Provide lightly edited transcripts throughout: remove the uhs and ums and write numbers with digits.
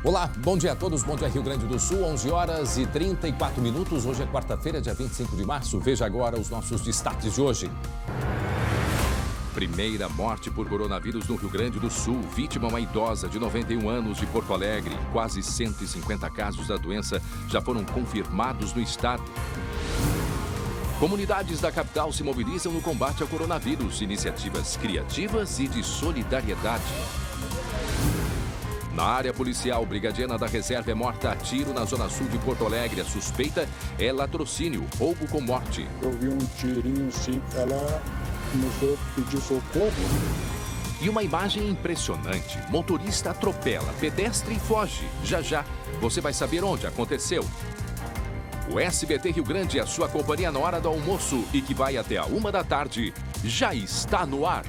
Olá, bom dia a todos, bom dia Rio Grande do Sul, 11 horas e 34 minutos. Hoje é quarta-feira, dia 25 de março. Veja agora os nossos destaques de hoje. Primeira morte por coronavírus no Rio Grande do Sul. Vítima uma idosa de 91 anos de Porto Alegre. Quase 150 casos da doença já foram confirmados no estado. Comunidades da capital se mobilizam no combate ao coronavírus. Iniciativas criativas e de solidariedade. Na área policial, brigadiana da reserva é morta a tiro na zona sul de Porto Alegre. A suspeita é latrocínio, roubo com morte. Eu vi um tirinho assim, ela começou a pedir socorro. E uma imagem impressionante. Motorista atropela, pedestre e foge. Já já, você vai saber onde aconteceu. O SBT Rio Grande, a sua companhia na hora do almoço e que vai até a 1 da tarde, já está no ar.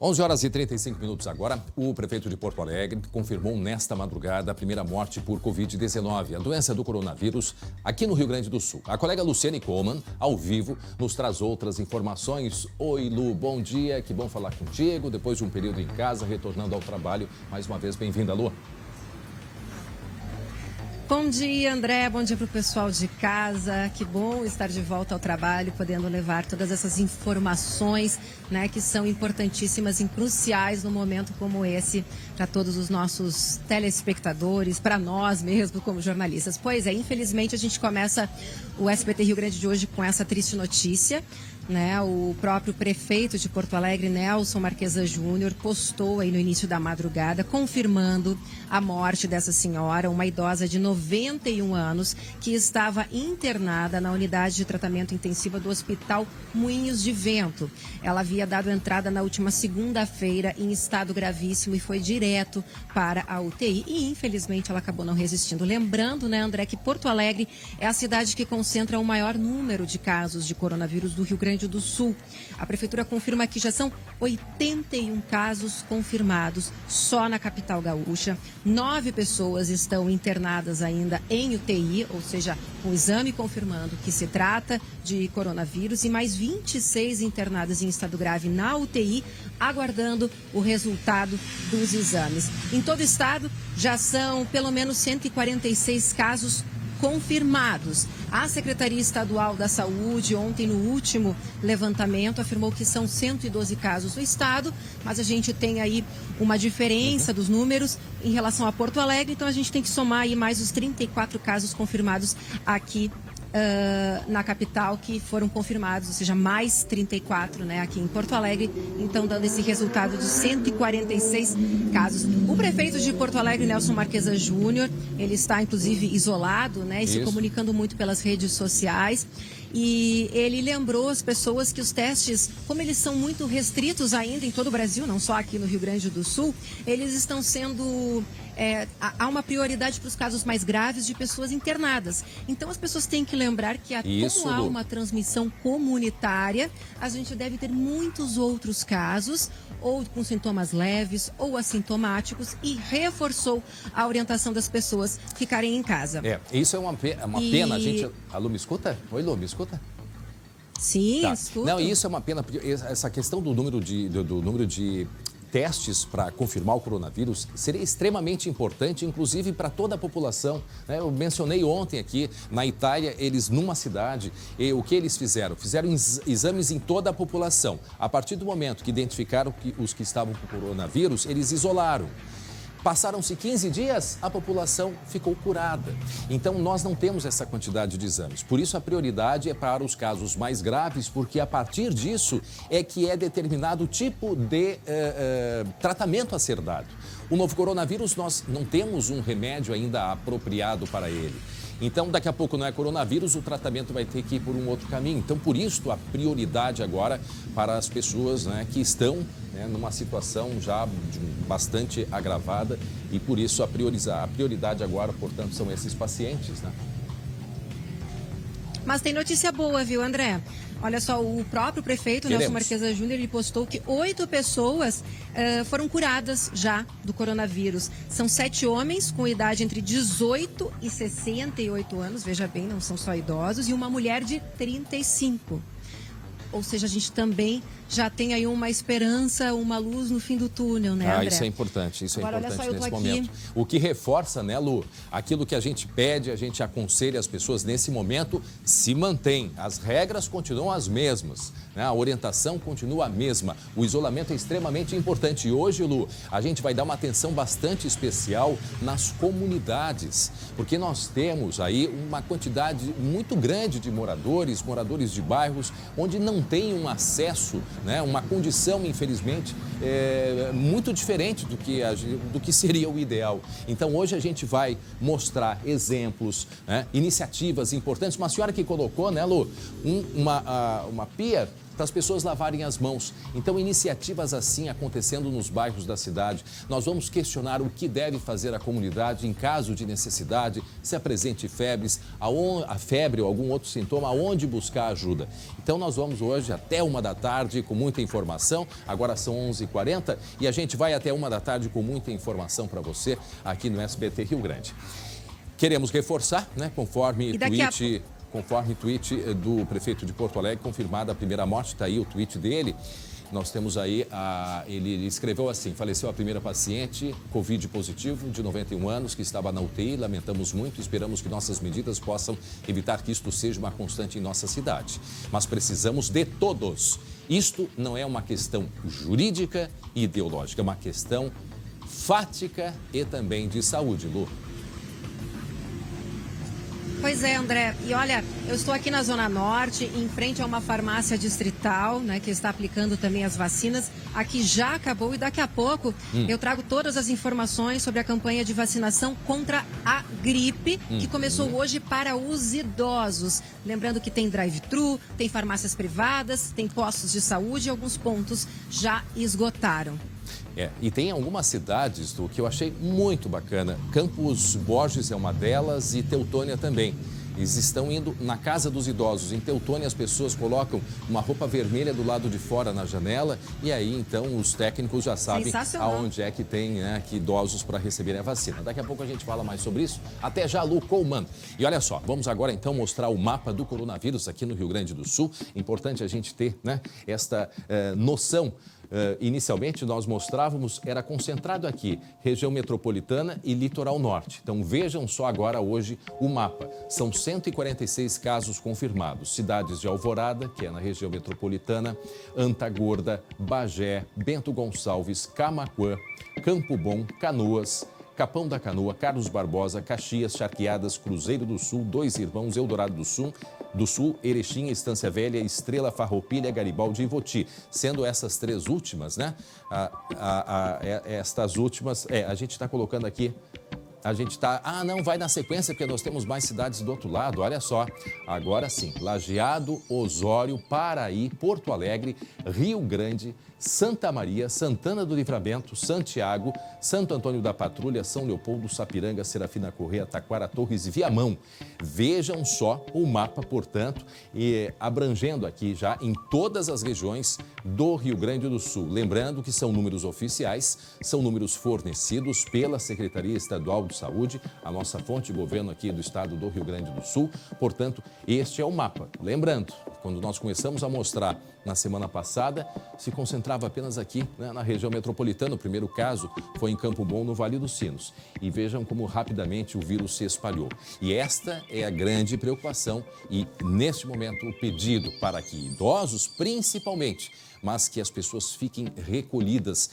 11 horas e 35 minutos agora. O prefeito de Porto Alegre confirmou nesta madrugada a primeira morte por Covid-19, a doença do coronavírus, aqui no Rio Grande do Sul. A colega Luciane Coleman, ao vivo, nos traz outras informações. Oi, Lu, bom dia, que bom falar contigo. Depois de um período em casa, retornando ao trabalho. Mais uma vez, bem-vinda, Lu. Bom dia, André. Bom dia para o pessoal de casa. Que bom estar de volta ao trabalho, podendo levar todas essas informações, né, que são importantíssimas e cruciais num momento como esse para todos os nossos telespectadores, para nós mesmo como jornalistas. Pois é, infelizmente a gente começa o SBT Rio Grande de hoje com essa triste notícia. Né, o próprio prefeito de Porto Alegre, Nelson Marquesa Júnior, postou aí no início da madrugada, confirmando a morte dessa senhora, uma idosa de 91 anos, que estava internada na unidade de tratamento intensivo do Hospital Moinhos de Vento. Ela havia dado entrada na última segunda-feira em estado gravíssimo e foi direto para a UTI e, infelizmente, ela acabou não resistindo. Lembrando, né, André, que Porto Alegre é a cidade que concentra o maior número de casos de coronavírus do Rio Grande do Sul. A prefeitura confirma que já são 81 casos confirmados só na capital gaúcha. 9 pessoas estão internadas ainda em UTI, ou seja, com o exame confirmando que se trata de coronavírus, e mais 26 internadas em estado grave na UTI, aguardando o resultado dos exames. Em todo o estado, já são pelo menos 146 casos confirmados. A Secretaria Estadual da Saúde, ontem no último levantamento, afirmou que são 112 casos no estado, mas a gente tem aí uma diferença dos números em relação a Porto Alegre, então a gente tem que somar aí mais os 34 casos confirmados aqui na capital, que foram confirmados, ou seja, mais 34, né, aqui em Porto Alegre, então dando esse resultado de 146 casos. O prefeito de Porto Alegre, Nelson Marquesa Júnior, ele está inclusive isolado, né, e se comunicando muito pelas redes sociais. E ele lembrou as pessoas que os testes, como eles são muito restritos ainda em todo o Brasil, não só aqui no Rio Grande do Sul, eles estão sendo... há uma prioridade para os casos mais graves de pessoas internadas. Então as pessoas têm que lembrar que como há uma transmissão comunitária, a gente deve ter muitos outros casos, ou com sintomas leves, ou assintomáticos, e reforçou a orientação das pessoas ficarem em casa. Isso é uma pena. A gente... A Lu, me escuta? Oi, Lu, me escuta? Sim, escuta. Não, isso é uma pena, porque essa questão do número de testes para confirmar o coronavírus seria extremamente importante, inclusive para toda a população. Né? Eu mencionei ontem aqui, na Itália, eles numa cidade, o que eles fizeram? Fizeram exames em toda a população. A partir do momento que identificaram os que estavam com coronavírus, eles isolaram. Passaram-se 15 dias, a população ficou curada. Então, nós não temos essa quantidade de exames. Por isso, a prioridade é para os casos mais graves, porque a partir disso é que é determinado o tipo de tratamento a ser dado. O novo coronavírus, nós não temos um remédio ainda apropriado para ele. Então, daqui a pouco não é coronavírus, o tratamento vai ter que ir por um outro caminho. Então, por isso, a prioridade agora para as pessoas, né, que estão, né, numa situação já bastante agravada, e por isso a prioridade agora, portanto, são esses pacientes, né? Mas tem notícia boa, viu, André? Olha só, o próprio prefeito, Nelson Marquesa Júnior, ele postou que 8 pessoas foram curadas já do coronavírus. São 7 homens com idade entre 18 e 68 anos, veja bem, não são só idosos, e uma mulher de 35. Ou seja, a gente também já tem aí uma esperança, uma luz no fim do túnel, né, André? Isso é importante, isso Agora, é importante olha só, nesse momento. O que reforça, né, Lu, aquilo que a gente pede, a gente aconselha as pessoas nesse momento, se mantém. As regras continuam as mesmas, né? A orientação continua a mesma. O isolamento é extremamente importante. E hoje, Lu, a gente vai dar uma atenção bastante especial nas comunidades, porque nós temos aí uma quantidade muito grande de moradores de bairros, onde não tem um acesso, né, uma condição, infelizmente, muito diferente do que seria o ideal. Então, hoje a gente vai mostrar exemplos, né, iniciativas importantes. Uma senhora que colocou, né, Lu, uma pia para as pessoas lavarem as mãos. Então, iniciativas assim acontecendo nos bairros da cidade. Nós vamos questionar o que deve fazer a comunidade em caso de necessidade, se apresente a febre ou algum outro sintoma, aonde buscar ajuda. Então, nós vamos hoje até 13h com muita informação. Agora são 11h40 e a gente vai até 13h com muita informação para você aqui no SBT Rio Grande. Queremos reforçar, né, conforme tweet do prefeito de Porto Alegre, confirmada a primeira morte, está aí o tweet dele. Nós temos aí, ele escreveu assim: faleceu a primeira paciente, Covid positivo, de 91 anos, que estava na UTI. Lamentamos muito, esperamos que nossas medidas possam evitar que isto seja uma constante em nossa cidade. Mas precisamos de todos. Isto não é uma questão jurídica e ideológica, é uma questão fática e também de saúde, Lu. Pois é, André. E olha, eu estou aqui na Zona Norte, em frente a uma farmácia distrital, né, que está aplicando também as vacinas. Aqui já acabou e daqui a pouco eu trago todas as informações sobre a campanha de vacinação contra a gripe, que começou hoje para os idosos. Lembrando que tem drive-thru, tem farmácias privadas, tem postos de saúde e alguns pontos já esgotaram. E tem algumas cidades que eu achei muito bacana. Campos Borges é uma delas e Teutônia também. Eles estão indo na casa dos idosos. Em Teutônia, as pessoas colocam uma roupa vermelha do lado de fora na janela e aí, então, os técnicos já sabem aonde é que tem, né, que idosos para receberem a vacina. Daqui a pouco a gente fala mais sobre isso. Até já, Lu Coleman. E olha só, vamos agora, então, mostrar o mapa do coronavírus aqui no Rio Grande do Sul. Importante a gente ter, né, esta noção. Inicialmente, nós mostrávamos, era concentrado aqui, região metropolitana e litoral norte. Então, vejam só agora hoje o mapa. São 146 casos confirmados. Cidades de Alvorada, que é na região metropolitana, Antagorda, Bagé, Bento Gonçalves, Camaquã, Campo Bom, Canoas, Capão da Canoa, Carlos Barbosa, Caxias, Charqueadas, Cruzeiro do Sul, Dois Irmãos, Eldorado do Sul, Erechim, Estância Velha, Estrela, Farroupilha, Garibaldi e Voti. Sendo essas três últimas, né? Estas últimas, a gente está colocando aqui. A gente está... não, vai na sequência, porque nós temos mais cidades do outro lado. Olha só, agora sim. Lajeado, Osório, Paraí, Porto Alegre, Rio Grande, Santa Maria, Santana do Livramento, Santiago, Santo Antônio da Patrulha, São Leopoldo, Sapiranga, Serafina Correia, Taquara, Torres e Viamão. Vejam só o mapa, portanto, abrangendo aqui já em todas as regiões do Rio Grande do Sul. Lembrando que são números oficiais, são números fornecidos pela Secretaria Estadual de Saúde, a nossa fonte de governo aqui do estado do Rio Grande do Sul. Portanto, este é o mapa. Lembrando, quando nós começamos a mostrar na semana passada, se concentrava apenas aqui, né, na região metropolitana. O primeiro caso foi em Campo Bom, no Vale dos Sinos. E vejam como rapidamente o vírus se espalhou. E esta é a grande preocupação e, neste momento, o pedido para que idosos, principalmente, mas que as pessoas fiquem recolhidas,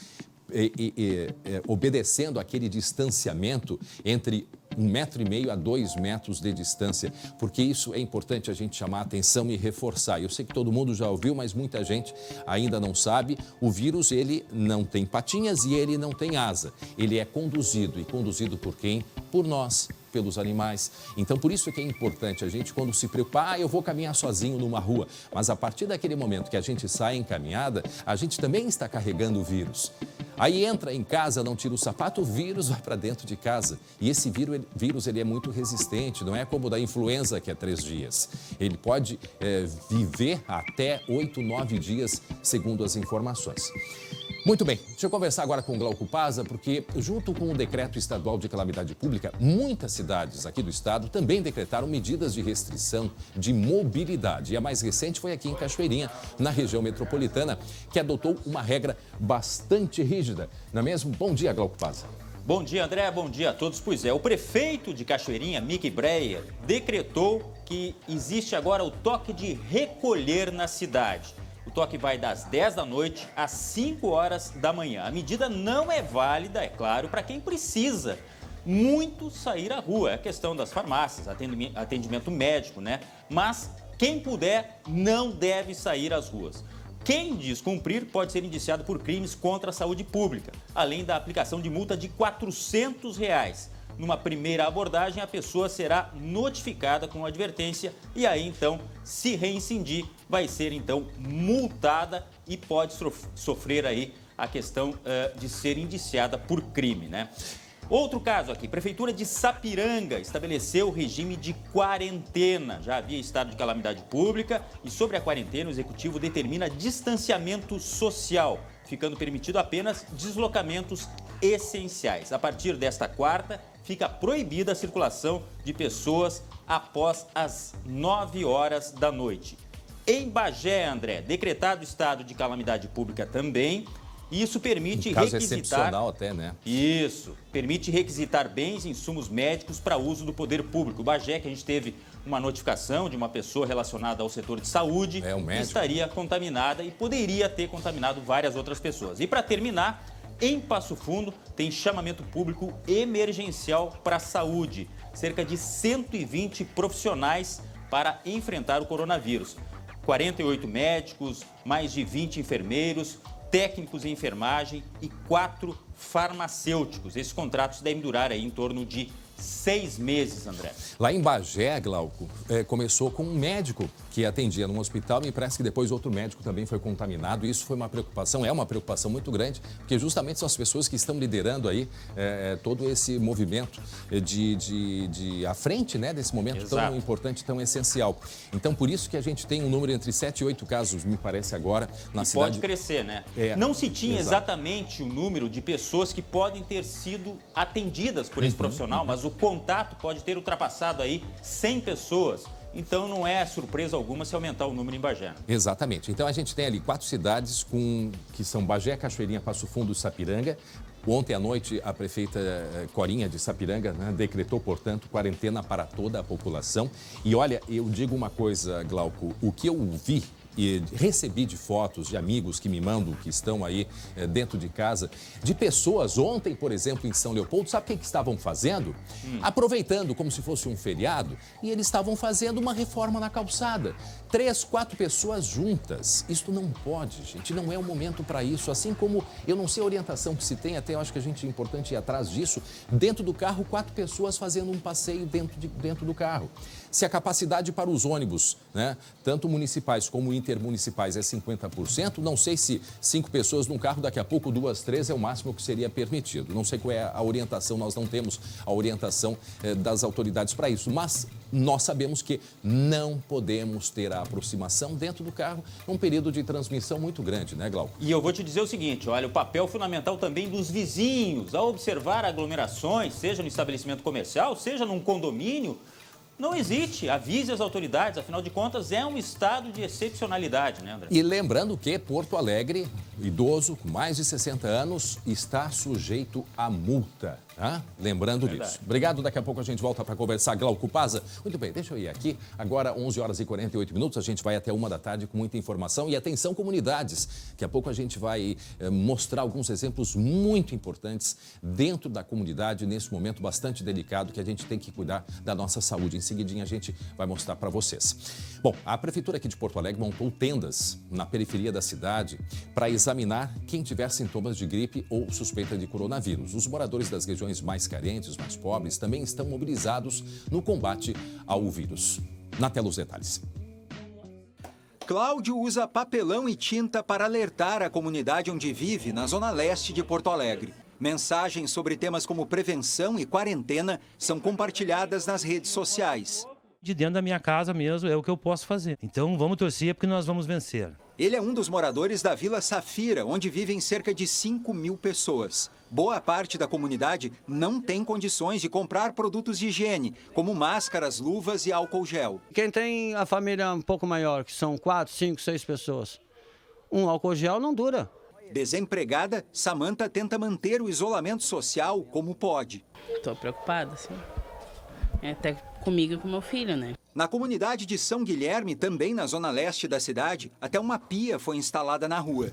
obedecendo aquele distanciamento entre 1,5 metro a 2 metros de distância, porque isso é importante a gente chamar a atenção e reforçar. Eu sei que todo mundo já ouviu, mas muita gente ainda não sabe. O vírus, ele não tem patinhas e ele não tem asa. Ele é conduzido. E conduzido por quem? Por nós, pelos animais. Então, por isso é que é importante a gente, quando se preocupar, eu vou caminhar sozinho numa rua. Mas a partir daquele momento que a gente sai em caminhada, a gente também está carregando o vírus. Aí entra em casa, não tira o sapato, o vírus vai para dentro de casa. E esse vírus ele é muito resistente, não é como o da influenza, que é 3 dias. Ele pode viver até 8, 9 dias, segundo as informações. Muito bem, deixa eu conversar agora com o Glauco Pazza, porque junto com o decreto estadual de calamidade pública, muitas cidades aqui do estado também decretaram medidas de restrição de mobilidade. E a mais recente foi aqui em Cachoeirinha, na região metropolitana, que adotou uma regra bastante rígida. Não é mesmo? Bom dia, Glauco Pazza. Bom dia, André. Bom dia a todos. Pois é, o prefeito de Cachoeirinha, Mickey Breyer, decretou que existe agora o toque de recolher na cidade. O toque vai das 10 da noite às 5 horas da manhã. A medida não é válida, é claro, para quem precisa muito sair à rua. É a questão das farmácias, atendimento médico, né? Mas quem puder não deve sair às ruas. Quem descumprir pode ser indiciado por crimes contra a saúde pública, além da aplicação de multa de R$ 400. Numa primeira abordagem, a pessoa será notificada com advertência e aí, então, se reincidir, vai ser, então, multada e pode sofrer aí a questão de ser indiciada por crime, né? Outro caso aqui, Prefeitura de Sapiranga estabeleceu o regime de quarentena. Já havia estado de calamidade pública e sobre a quarentena o Executivo determina distanciamento social, ficando permitido apenas deslocamentos essenciais. A partir desta quarta, fica proibida a circulação de pessoas após as 9 horas da noite. Em Bagé, André, decretado estado de calamidade pública também. Isso permite caso requisitar... excepcional até, né? Isso. Permite requisitar bens e insumos médicos para uso do poder público. O Bagé, que a gente teve uma notificação de uma pessoa relacionada ao setor de saúde, que estaria contaminada e poderia ter contaminado várias outras pessoas. E para terminar, em Passo Fundo, tem chamamento público emergencial para a saúde. Cerca de 120 profissionais para enfrentar o coronavírus. 48 médicos, mais de 20 enfermeiros, técnicos em enfermagem e 4 farmacêuticos. Esses contratos devem durar aí em torno de 6 meses, André. Lá em Bagé, Glauco, começou com um médico que atendia num hospital. Me parece que depois outro médico também foi contaminado. Isso foi uma preocupação, é uma preocupação muito grande, porque justamente são as pessoas que estão liderando aí todo esse movimento à frente, né, desse momento tão importante, tão essencial. Então, por isso que a gente tem um número entre 7 e 8 casos, me parece agora, na cidade. Pode crescer, né? Não se tinha exatamente o número de pessoas que podem ter sido atendidas por esse profissional, mas o contato pode ter ultrapassado aí 100 pessoas. Então, não é surpresa alguma se aumentar o número em Bagé. Exatamente. Então, a gente tem ali 4 cidades que são Bagé, Cachoeirinha, Passo Fundo e Sapiranga. Ontem à noite, a prefeita Corinha de Sapiranga, né, decretou, portanto, quarentena para toda a população. E olha, eu digo uma coisa, Glauco, o que eu vi e recebi de fotos de amigos que me mandam, que estão aí dentro de casa, de pessoas ontem, por exemplo, em São Leopoldo, sabe o que estavam fazendo? Aproveitando como se fosse um feriado, e eles estavam fazendo uma reforma na calçada. 3, 4 pessoas juntas. Isto não pode, gente, não é o momento para isso. Assim como eu não sei a orientação que se tem, até eu acho que a gente é importante ir atrás disso. Dentro do carro, 4 pessoas fazendo um passeio dentro do carro. Se a capacidade para os ônibus, né, tanto municipais como intermunicipais, é 50%, não sei se 5 pessoas num carro, daqui a pouco 2, 3 é o máximo que seria permitido. Não sei qual é a orientação, nós não temos a orientação das autoridades para isso, mas nós sabemos que não podemos ter a aproximação dentro do carro num período de transmissão muito grande, né, Glauco? E eu vou te dizer o seguinte, olha, o papel fundamental também dos vizinhos, ao observar aglomerações, seja no estabelecimento comercial, seja num condomínio, não existe. Avise as autoridades, afinal de contas, é um estado de excepcionalidade, né, André? E lembrando que Porto Alegre, idoso com mais de 60 anos, está sujeito a multa. Tá? Lembrando disso. Obrigado, daqui a pouco a gente volta para conversar. Glauco Pazza. Muito bem, deixa eu ir aqui. Agora, 11 horas e 48 minutos, a gente vai até 1 da tarde com muita informação. E atenção, comunidades. Daqui a pouco a gente vai mostrar alguns exemplos muito importantes dentro da comunidade, nesse momento bastante delicado, que a gente tem que cuidar da nossa saúde. Em seguidinha, a gente vai mostrar para vocês. Bom, a Prefeitura aqui de Porto Alegre montou tendas na periferia da cidade para examinar quem tiver sintomas de gripe ou suspeita de coronavírus. Os moradores das regiões mais carentes, mais pobres, também estão mobilizados no combate ao vírus. Na tela os detalhes. Cláudio usa papelão e tinta para alertar a comunidade onde vive, na zona leste de Porto Alegre. Mensagens sobre temas como prevenção e quarentena são compartilhadas nas redes sociais. De dentro da minha casa mesmo é o que eu posso fazer. Então vamos torcer porque nós vamos vencer. Ele é um dos moradores da Vila Safira, onde vivem cerca de 5.000 pessoas. Boa parte da comunidade não tem condições de comprar produtos de higiene, como máscaras, luvas e álcool gel. Quem tem a família um pouco maior, que são 4, 5, 6 pessoas, um álcool gel não dura. Desempregada, Samanta tenta manter o isolamento social como pode. Estou preocupada, sim. Até comigo e com meu filho, né? Na comunidade de São Guilherme, também na zona leste da cidade, até uma pia foi instalada na rua.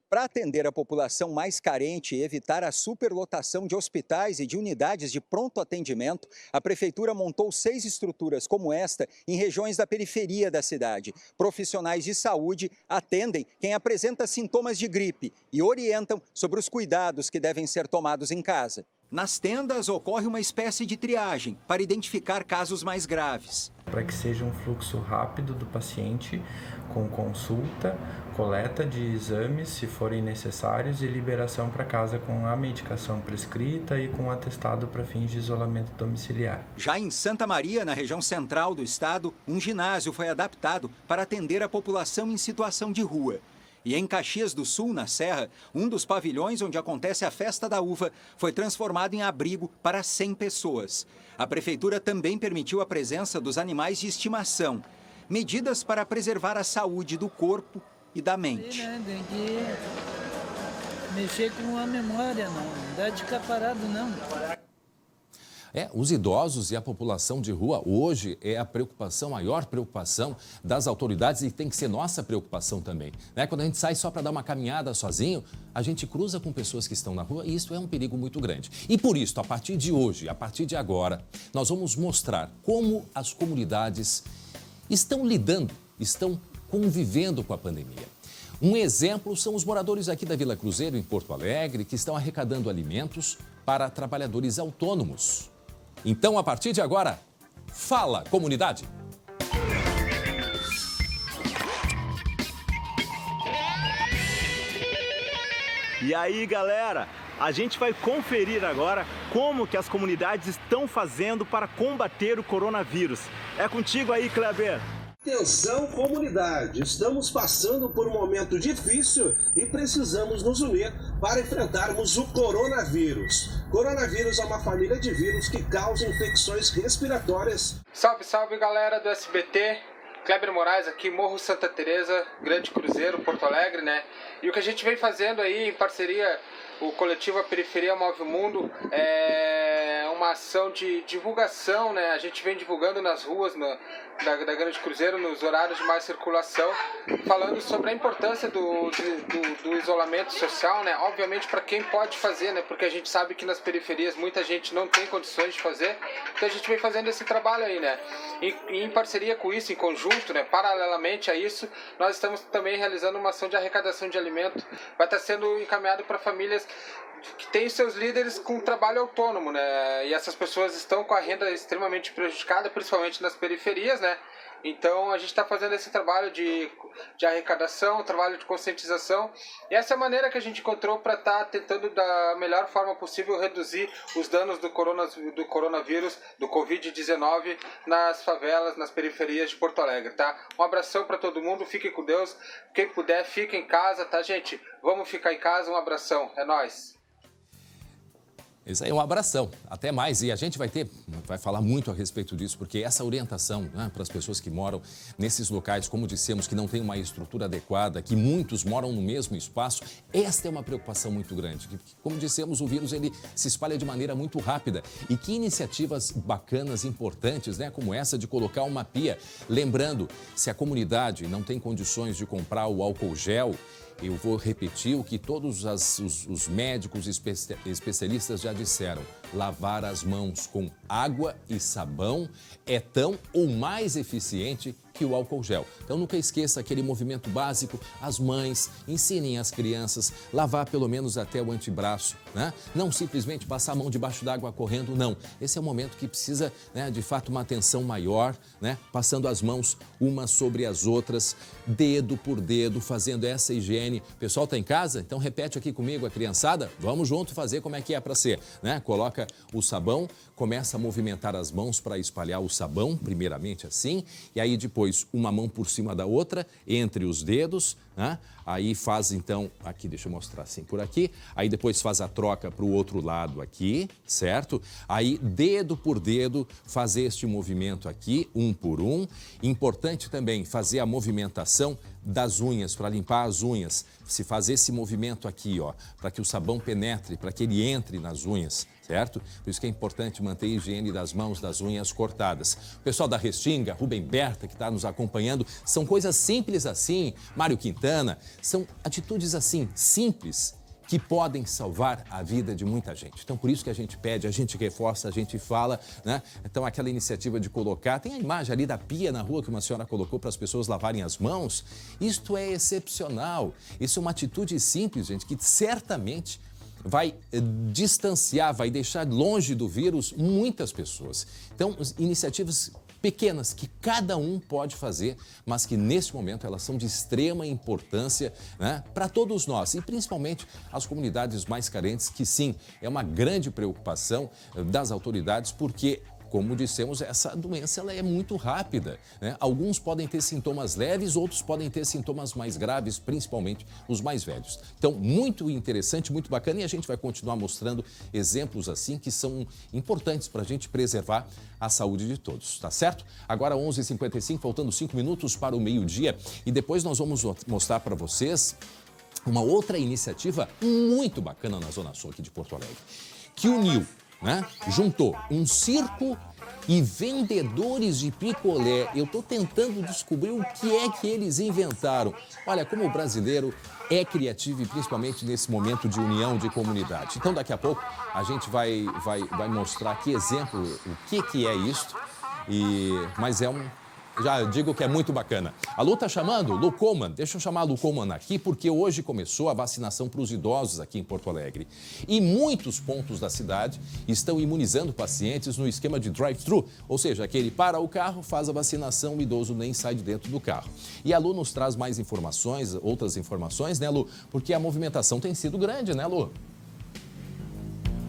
Para atender a população mais carente e evitar a superlotação de hospitais e de unidades de pronto atendimento, a Prefeitura montou 6 estruturas como esta em regiões da periferia da cidade. Profissionais de saúde atendem quem apresenta sintomas de gripe e orientam sobre os cuidados que devem ser tomados em casa. Nas tendas ocorre uma espécie de triagem para identificar casos mais graves. Para que seja um fluxo rápido do paciente, com consulta, coleta de exames, se forem necessários, e liberação para casa com a medicação prescrita e com atestado para fins de isolamento domiciliar. Já em Santa Maria, na região central do estado, um ginásio foi adaptado para atender a população em situação de rua. E em Caxias do Sul, na Serra, um dos pavilhões onde acontece a Festa da Uva foi transformado em abrigo para 100 pessoas. A Prefeitura também permitiu a presença dos animais de estimação. Medidas para preservar a saúde do corpo e da mente. Tem que mexer com a memória, não dá de ficar parado, não. Os idosos e a população de rua hoje é a maior preocupação das autoridades e tem que ser nossa preocupação também. Quando a gente sai só para dar uma caminhada sozinho, a gente cruza com pessoas que estão na rua e isso é um perigo muito grande. E por isso, a partir de hoje, a partir de agora, nós vamos mostrar como as comunidades estão lidando, estão convivendo com a pandemia. Um exemplo são os moradores aqui da Vila Cruzeiro, em Porto Alegre, que estão arrecadando alimentos para trabalhadores autônomos. Então, a partir de agora, fala, comunidade! E aí, galera, a gente vai conferir agora como que as comunidades estão fazendo para combater o coronavírus. É contigo aí, Kleber! Atenção, comunidade! Estamos passando por um momento difícil e precisamos nos unir para enfrentarmos o coronavírus. Coronavírus é uma família de vírus que causa infecções respiratórias. Salve, salve, galera do SBT! Kleber Moraes aqui, Morro Santa Teresa, Grande Cruzeiro, Porto Alegre, né? E o que a gente vem fazendo aí em parceria, o coletivo A Periferia Move o Mundo, é uma ação de divulgação, né? A gente vem divulgando nas ruas da Grande Cruzeiro, nos horários de mais circulação, falando sobre a importância do isolamento social, né? Obviamente para quem pode fazer, né? Porque a gente sabe que nas periferias muita gente não tem condições de fazer, então a gente vem fazendo esse trabalho aí, né? E em parceria com isso, em conjunto, né? Paralelamente a isso, nós estamos também realizando uma ação de arrecadação de alimento, vai estar sendo encaminhado para famílias que têm seus líderes com trabalho autônomo, né? E essas pessoas estão com a renda extremamente prejudicada, principalmente nas periferias, né? Então a gente está fazendo esse trabalho de arrecadação, trabalho de conscientização. E essa é a maneira que a gente encontrou para estar tentando da melhor forma possível reduzir os danos do coronavírus, do Covid-19 nas favelas, nas periferias de Porto Alegre, tá? Um abração para todo mundo, fiquem com Deus. Quem puder, fica em casa, tá, gente? Vamos ficar em casa, um abração, é nóis! Isso aí é um abração. Até mais. E a gente vai falar muito a respeito disso, porque essa orientação, né, para as pessoas que moram nesses locais, como dissemos, que não tem uma estrutura adequada, que muitos moram no mesmo espaço, esta é uma preocupação muito grande. Como dissemos, o vírus ele se espalha de maneira muito rápida. E que iniciativas bacanas, importantes, né, como essa de colocar uma pia. Lembrando, se a comunidade não tem condições de comprar o álcool gel, eu vou repetir o que todos os médicos especialistas já disseram. Lavar as mãos com água e sabão é tão ou mais eficiente que o álcool gel. Então nunca esqueça aquele movimento básico, as mães ensinem as crianças a lavar pelo menos até o antebraço, né? Não simplesmente passar a mão debaixo d'água correndo, não. Esse é um momento que precisa, né, de fato, uma atenção maior, né? Passando as mãos umas sobre as outras, dedo por dedo, fazendo essa higiene. O pessoal está em casa? Então repete aqui comigo, a criançada. Vamos junto fazer como é que é para ser, né? Coloca o sabão, começa a movimentar as mãos para espalhar o sabão, primeiramente assim, e aí depois uma mão por cima da outra, entre os dedos, né? Aí faz então, aqui, deixa eu mostrar assim por aqui, aí depois faz a troca para o outro lado aqui, certo? Aí dedo por dedo, fazer este movimento aqui, um por um. Importante também fazer a movimentação das unhas, para limpar as unhas. Se fazer esse movimento aqui, ó, para que o sabão penetre, para que ele entre nas unhas, certo? Por isso que é importante manter a higiene das mãos, das unhas cortadas. O pessoal da Restinga, Rubem Berta, que está nos acompanhando, são coisas simples assim, Mário Quintana, são atitudes assim, simples, que podem salvar a vida de muita gente. Então, por isso que a gente pede, a gente reforça, a gente fala, né? Então, aquela iniciativa de colocar, tem a imagem ali da pia na rua que uma senhora colocou para as pessoas lavarem as mãos. Isto é excepcional. Isso é uma atitude simples, gente, que certamente vai distanciar, vai deixar longe do vírus muitas pessoas. Então, iniciativas pequenas que cada um pode fazer, mas que nesse momento elas são de extrema importância, né, para todos nós e principalmente as comunidades mais carentes, que sim, é uma grande preocupação das autoridades, porque, como dissemos, essa doença ela é muito rápida, né? Alguns podem ter sintomas leves, outros podem ter sintomas mais graves, principalmente os mais velhos. Então, muito interessante, muito bacana, e a gente vai continuar mostrando exemplos assim que são importantes para a gente preservar a saúde de todos, tá certo? Agora 11h55, faltando 5 minutos para o meio-dia, e depois nós vamos mostrar para vocês uma outra iniciativa muito bacana na Zona Sul aqui de Porto Alegre, que uniu, né? Juntou um circo e vendedores de picolé. Eu estou tentando descobrir o que é que eles inventaram. Olha, como o brasileiro é criativo e principalmente nesse momento de união de comunidade. Então, daqui a pouco, a gente vai mostrar que exemplo, o que é isto. Mas já digo que é muito bacana. A Lu está chamando? Lu Coman. Deixa eu chamar a Lu Coman aqui, porque hoje começou a vacinação para os idosos aqui em Porto Alegre. E muitos pontos da cidade estão imunizando pacientes no esquema de drive-thru, ou seja, aquele para o carro, faz a vacinação, o idoso nem sai de dentro do carro. E a Lu nos traz mais informações, outras informações, né, Lu? Porque a movimentação tem sido grande, né, Lu?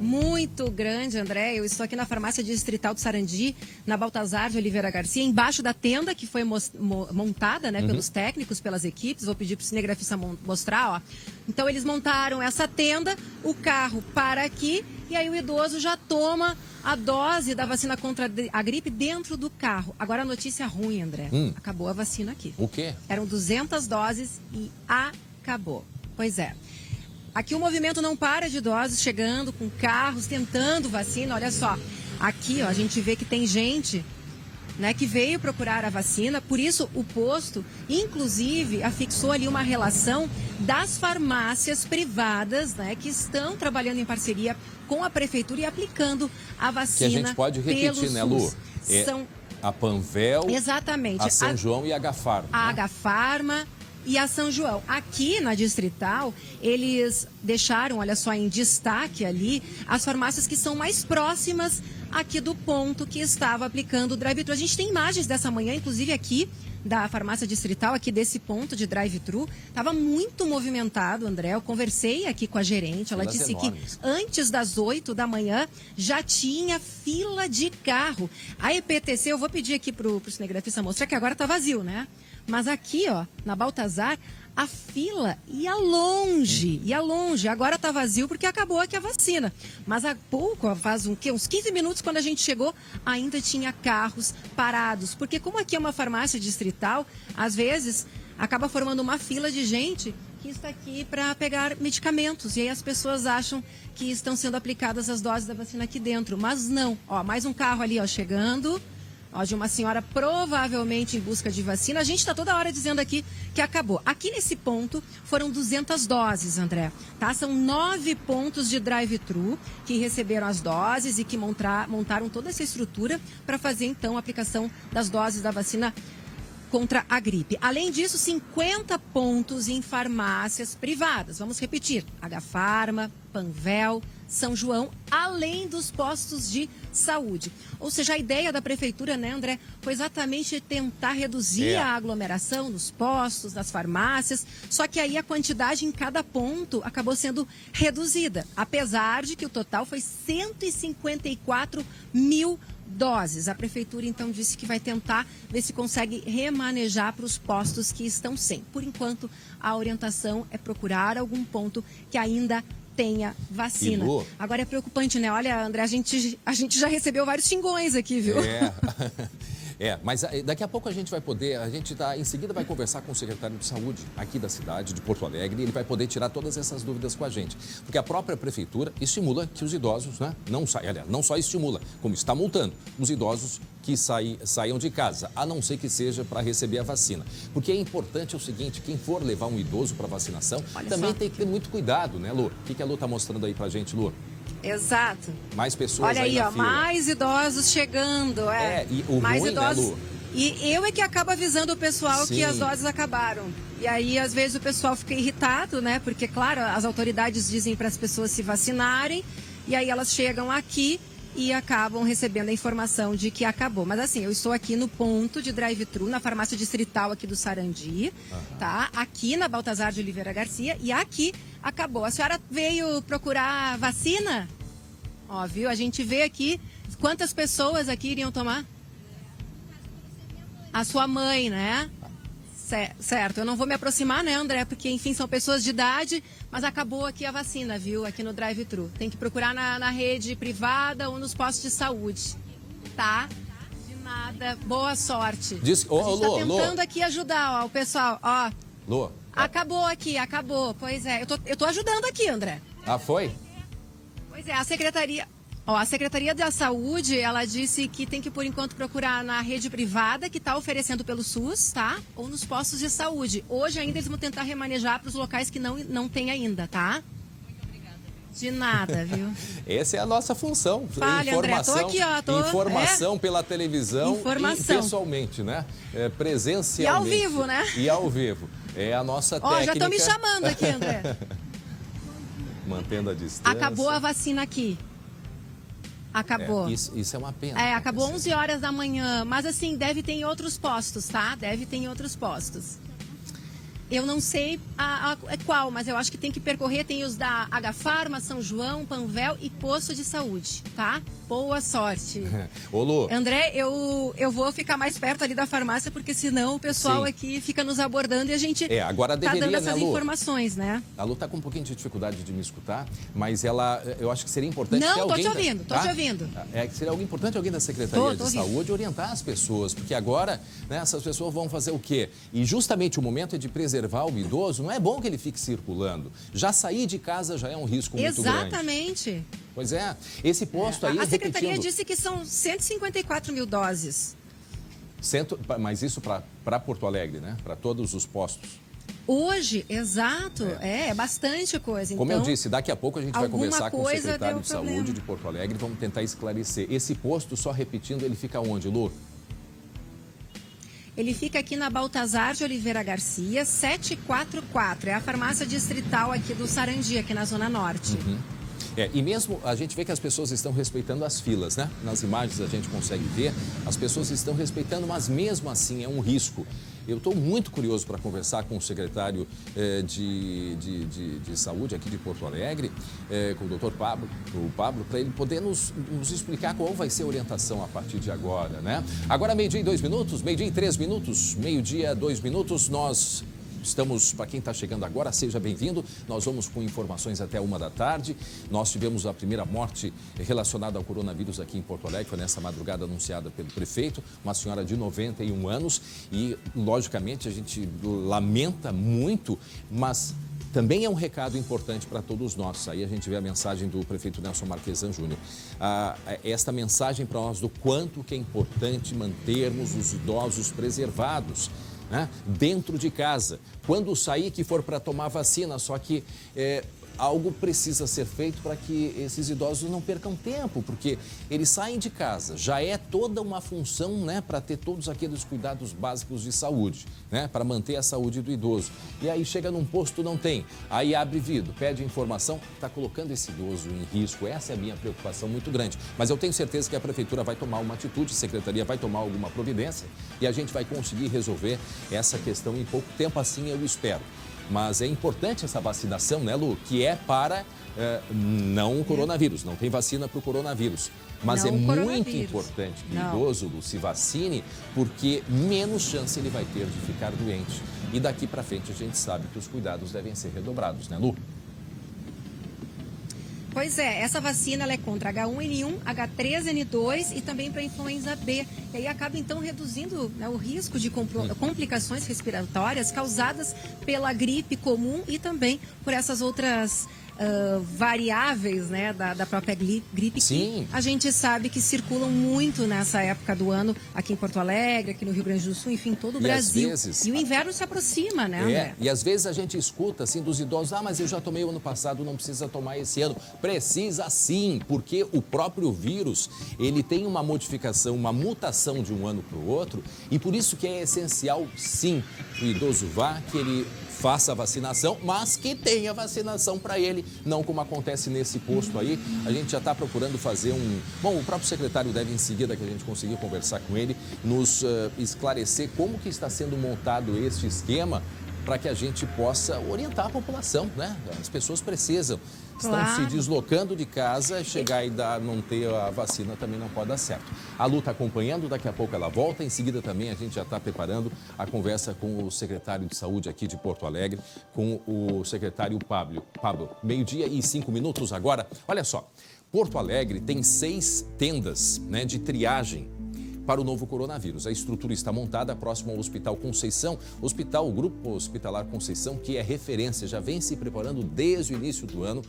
Muito grande, André. Eu estou aqui na farmácia distrital do Sarandi, na Baltazar de Oliveira Garcia, embaixo da tenda que foi montada, né, pelos técnicos, pelas equipes. Vou pedir para o cinegrafista mostrar, ó. Então, eles montaram essa tenda, o carro para aqui e aí o idoso já toma a dose da vacina contra a gripe dentro do carro. Agora a notícia ruim, André. Acabou a vacina aqui. O quê? Eram 200 doses e acabou. Pois é. Aqui o movimento não para de idosos chegando com carros, tentando vacina. Olha só, aqui ó, a gente vê que tem gente, né, que veio procurar a vacina. Por isso o posto, inclusive, afixou ali uma relação das farmácias privadas, né, que estão trabalhando em parceria com a prefeitura e aplicando a vacina. Que a gente pode repetir, né, Lu? São a Panvel, exatamente, a São João e a Agafarma. A Agafarma e a São João. Aqui na Distrital, eles deixaram, olha só, em destaque ali, as farmácias que são mais próximas aqui do ponto que estava aplicando o drive-thru. A gente tem imagens dessa manhã, inclusive aqui da farmácia distrital, aqui desse ponto de drive-thru. Estava muito movimentado, André. Eu conversei aqui com a gerente, ela disse que antes das 8 da manhã já tinha fila de carro. A EPTC, eu vou pedir aqui para o cinegrafista mostrar que agora está vazio, né? Mas aqui, ó, na Baltazar, a fila ia longe. Agora tá vazio porque acabou aqui a vacina. Mas há pouco, ó, faz uns 15 minutos, quando a gente chegou, ainda tinha carros parados. Porque como aqui é uma farmácia distrital, às vezes acaba formando uma fila de gente que está aqui para pegar medicamentos. E aí as pessoas acham que estão sendo aplicadas as doses da vacina aqui dentro. Mas não. Ó, mais um carro ali, ó, chegando. Ó, de uma senhora provavelmente em busca de vacina. A gente está toda hora dizendo aqui que acabou. Aqui nesse ponto foram 200 doses, André. Tá? São 9 pontos de drive-thru que receberam as doses e que montaram toda essa estrutura para fazer, então, a aplicação das doses da vacina contra a gripe. Além disso, 50 pontos em farmácias privadas. Vamos repetir: Agafarma, Panvel, São João, além dos postos de saúde. Ou seja, a ideia da prefeitura, né, André, foi exatamente tentar reduzir a aglomeração nos postos, nas farmácias, só que aí a quantidade em cada ponto acabou sendo reduzida, apesar de que o total foi 154 mil doses. A prefeitura, então, disse que vai tentar ver se consegue remanejar para os postos que estão sem. Por enquanto, a orientação é procurar algum ponto que ainda tenha vacina. Agora é preocupante, né? Olha, André, a gente já recebeu vários xingões aqui, viu? Mas daqui a pouco a gente vai poder, em seguida vai conversar com o secretário de saúde aqui da cidade de Porto Alegre e ele vai poder tirar todas essas dúvidas com a gente. Porque a própria prefeitura estimula que os idosos, né, não só estimula, como está multando os idosos que saiam de casa, a não ser que seja para receber a vacina. Porque é importante o seguinte, quem for levar um idoso para vacinação, também tem que ter muito cuidado, né, Lu? O que a Lu está mostrando aí para a gente, Lu? Exato. Mais pessoas Olha aí, na ó, fila. mais idosos chegando. E o mais ruim, idosos. Né, Lu? E eu é que acabo avisando o pessoal Sim. que as doses acabaram. E aí, às vezes, o pessoal fica irritado, né? Porque, claro, as autoridades dizem para as pessoas se vacinarem. E aí elas chegam aqui e acabam recebendo a informação de que acabou. Mas assim, eu estou aqui no ponto de drive-thru, na farmácia distrital aqui do Sarandi, tá? Aqui na Baltazar de Oliveira Garcia e aqui acabou. A senhora veio procurar vacina? Ó, viu? A gente vê aqui quantas pessoas aqui iriam tomar? A sua mãe, né? Certo, eu não vou me aproximar, né, André? Porque, enfim, são pessoas de idade, mas acabou aqui a vacina, viu? Aqui no drive-thru. Tem que procurar na rede privada ou nos postos de saúde, tá? De nada. Boa sorte. A gente tá tentando aqui ajudar, ó, o pessoal, ó. Lô. Acabou aqui, acabou. Pois é, eu tô ajudando aqui, André. Ah, foi? Pois é, a Secretaria da Saúde, ela disse que tem que, por enquanto, procurar na rede privada, que está oferecendo pelo SUS, tá? Ou nos postos de saúde. Hoje ainda eles vão tentar remanejar para os locais que não tem ainda, tá? Muito obrigada. De nada, viu? Essa é a nossa função. Fale, informação, André, tô aqui, ó. Informação pela televisão e pessoalmente, né? Presencialmente. E ao vivo, né? E ao vivo. É a nossa técnica. Ó, já estão me chamando aqui, André. Mantendo a distância. Acabou a vacina aqui. Acabou. Isso é uma pena. Acabou 11 horas da manhã. Mas assim, deve ter em outros postos, tá? Deve ter em outros postos. Eu não sei qual, mas eu acho que tem que percorrer. Tem os da Agafarma, São João, Panvel e Posto de Saúde, tá? Boa sorte. Ô, Lu. André, eu vou ficar mais perto ali da farmácia, porque senão o pessoal aqui fica nos abordando e a gente agora tá deveria, dando essas informações, né? A Lu tá com um pouquinho de dificuldade de me escutar, mas eu acho que seria importante Não, ter alguém... tô te ouvindo, tô te ouvindo. Que seria algo importante alguém da Secretaria de Saúde orientar as pessoas, porque agora, né, essas pessoas vão fazer o quê? E justamente o momento é de preservar o idoso, não é bom que ele fique circulando. Já sair de casa já é um risco muito grande. Exatamente. Pois é, esse posto aí... A Secretaria disse que são 154 mil doses. Mas isso para Porto Alegre, né? Para todos os postos. Hoje, exato. É bastante coisa. Como então, eu disse, daqui a pouco a gente vai conversar com o secretário de Saúde de Porto Alegre e vamos tentar esclarecer. Esse posto, só repetindo, ele fica onde, Lu? Ele fica aqui na Baltazar de Oliveira Garcia, 744. É a farmácia distrital aqui do Sarandi, aqui na Zona Norte. E mesmo a gente vê que as pessoas estão respeitando as filas, né? Nas imagens a gente consegue ver, as pessoas estão respeitando, mas mesmo assim é um risco. Eu estou muito curioso para conversar com o secretário de Saúde aqui de Porto Alegre, com o doutor Pablo, para ele poder nos explicar qual vai ser a orientação a partir de agora, né? Agora, meio-dia e 2 minutos, meio-dia e 3 minutos, meio-dia, 2 minutos, nós... Estamos, para quem está chegando agora, seja bem-vindo. Nós vamos com informações até 1h. Nós tivemos a primeira morte relacionada ao coronavírus aqui em Porto Alegre, foi nessa madrugada anunciada pelo prefeito, uma senhora de 91 anos. E, logicamente, a gente lamenta muito, mas também é um recado importante para todos nós. Aí a gente vê a mensagem do prefeito Nelson Marquesan Júnior. Esta mensagem para nós do quanto que é importante mantermos os idosos preservados, né, dentro de casa. Quando sair, que for para tomar vacina, só que algo precisa ser feito para que esses idosos não percam tempo, porque eles saem de casa, já é toda uma função, né, para ter todos aqueles cuidados básicos de saúde, né, para manter a saúde do idoso. E aí chega num posto, não tem, aí abre vidro, pede informação, está colocando esse idoso em risco. Essa é a minha preocupação muito grande. Mas eu tenho certeza que a Prefeitura vai tomar uma atitude, a Secretaria vai tomar alguma providência e a gente vai conseguir resolver essa questão em pouco tempo, assim eu espero. Mas é importante essa vacinação, né, Lu? Que é para não o coronavírus, não tem vacina para o coronavírus. Mas não é muito importante que o não. idoso, Lu, se vacine, porque menos chance ele vai ter de ficar doente. E daqui para frente a gente sabe que os cuidados devem ser redobrados, né, Lu? Pois é, essa vacina ela é contra H1N1, H3N2 e também para influenza B. E aí acaba então reduzindo, né, o risco de complicações respiratórias causadas pela gripe comum e também por essas outras variáveis, né, da própria gripe. Sim. Que a gente sabe que circulam muito nessa época do ano aqui em Porto Alegre, aqui no Rio Grande do Sul, enfim, todo o Brasil. Vezes, e o inverno se aproxima, né, André? E às vezes a gente escuta assim dos idosos, mas eu já tomei o ano passado, não precisa tomar esse ano. Precisa sim, porque o próprio vírus, ele tem uma modificação, uma mutação de um ano para o outro, e por isso que é essencial sim que o idoso vá, que ele faça a vacinação, mas que tenha vacinação para ele, não como acontece nesse posto aí. A gente já está procurando fazer Bom, o próprio secretário deve, em seguida que a gente conseguir conversar com ele, nos esclarecer como que está sendo montado este esquema para que a gente possa orientar a população, né? As pessoas precisam. Estão se deslocando de casa, chegar e não ter a vacina também não pode dar certo. A Lu está acompanhando, daqui a pouco ela volta. Em seguida também a gente já está preparando a conversa com o secretário de Saúde aqui de Porto Alegre, com o secretário Pablo. 12:05 agora. Olha só, Porto Alegre tem 6 tendas, né, de triagem para o novo coronavírus. A estrutura está montada próximo ao Hospital Conceição. O Grupo Hospitalar Conceição, que é referência, já vem se preparando desde o início do ano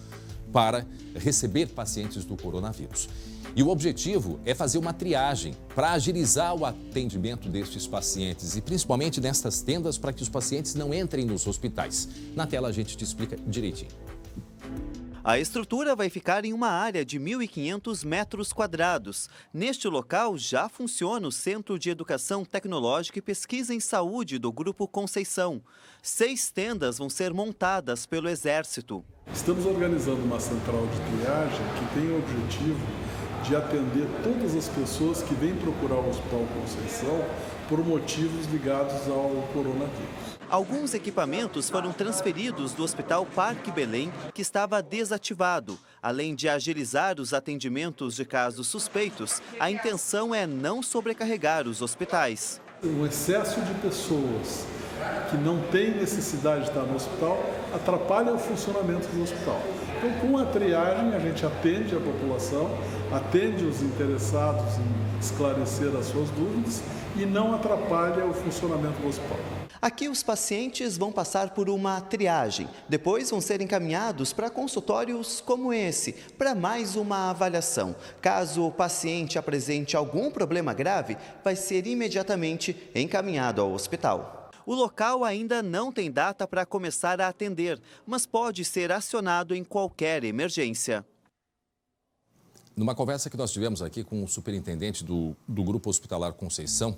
para receber pacientes do coronavírus. E o objetivo é fazer uma triagem para agilizar o atendimento destes pacientes e principalmente nestas tendas para que os pacientes não entrem nos hospitais. Na tela a gente te explica direitinho. A estrutura vai ficar em uma área de 1.500 metros quadrados. Neste local já funciona o Centro de Educação Tecnológica e Pesquisa em Saúde do Grupo Conceição. 6 tendas vão ser montadas pelo Exército. Estamos organizando uma central de triagem que tem o objetivo de atender todas as pessoas que vêm procurar o Hospital Conceição por motivos ligados ao coronavírus. Alguns equipamentos foram transferidos do Hospital Parque Belém, que estava desativado. Além de agilizar os atendimentos de casos suspeitos, a intenção é não sobrecarregar os hospitais. O excesso de pessoas que não têm necessidade de estar no hospital atrapalha o funcionamento do hospital. Então, com a triagem, a gente atende a população, atende os interessados em esclarecer as suas dúvidas e não atrapalha o funcionamento do hospital. Aqui os pacientes vão passar por uma triagem. Depois vão ser encaminhados para consultórios como esse, para mais uma avaliação. Caso o paciente apresente algum problema grave, vai ser imediatamente encaminhado ao hospital. O local ainda não tem data para começar a atender, mas pode ser acionado em qualquer emergência. Numa conversa que nós tivemos aqui com o superintendente do Grupo Hospitalar Conceição,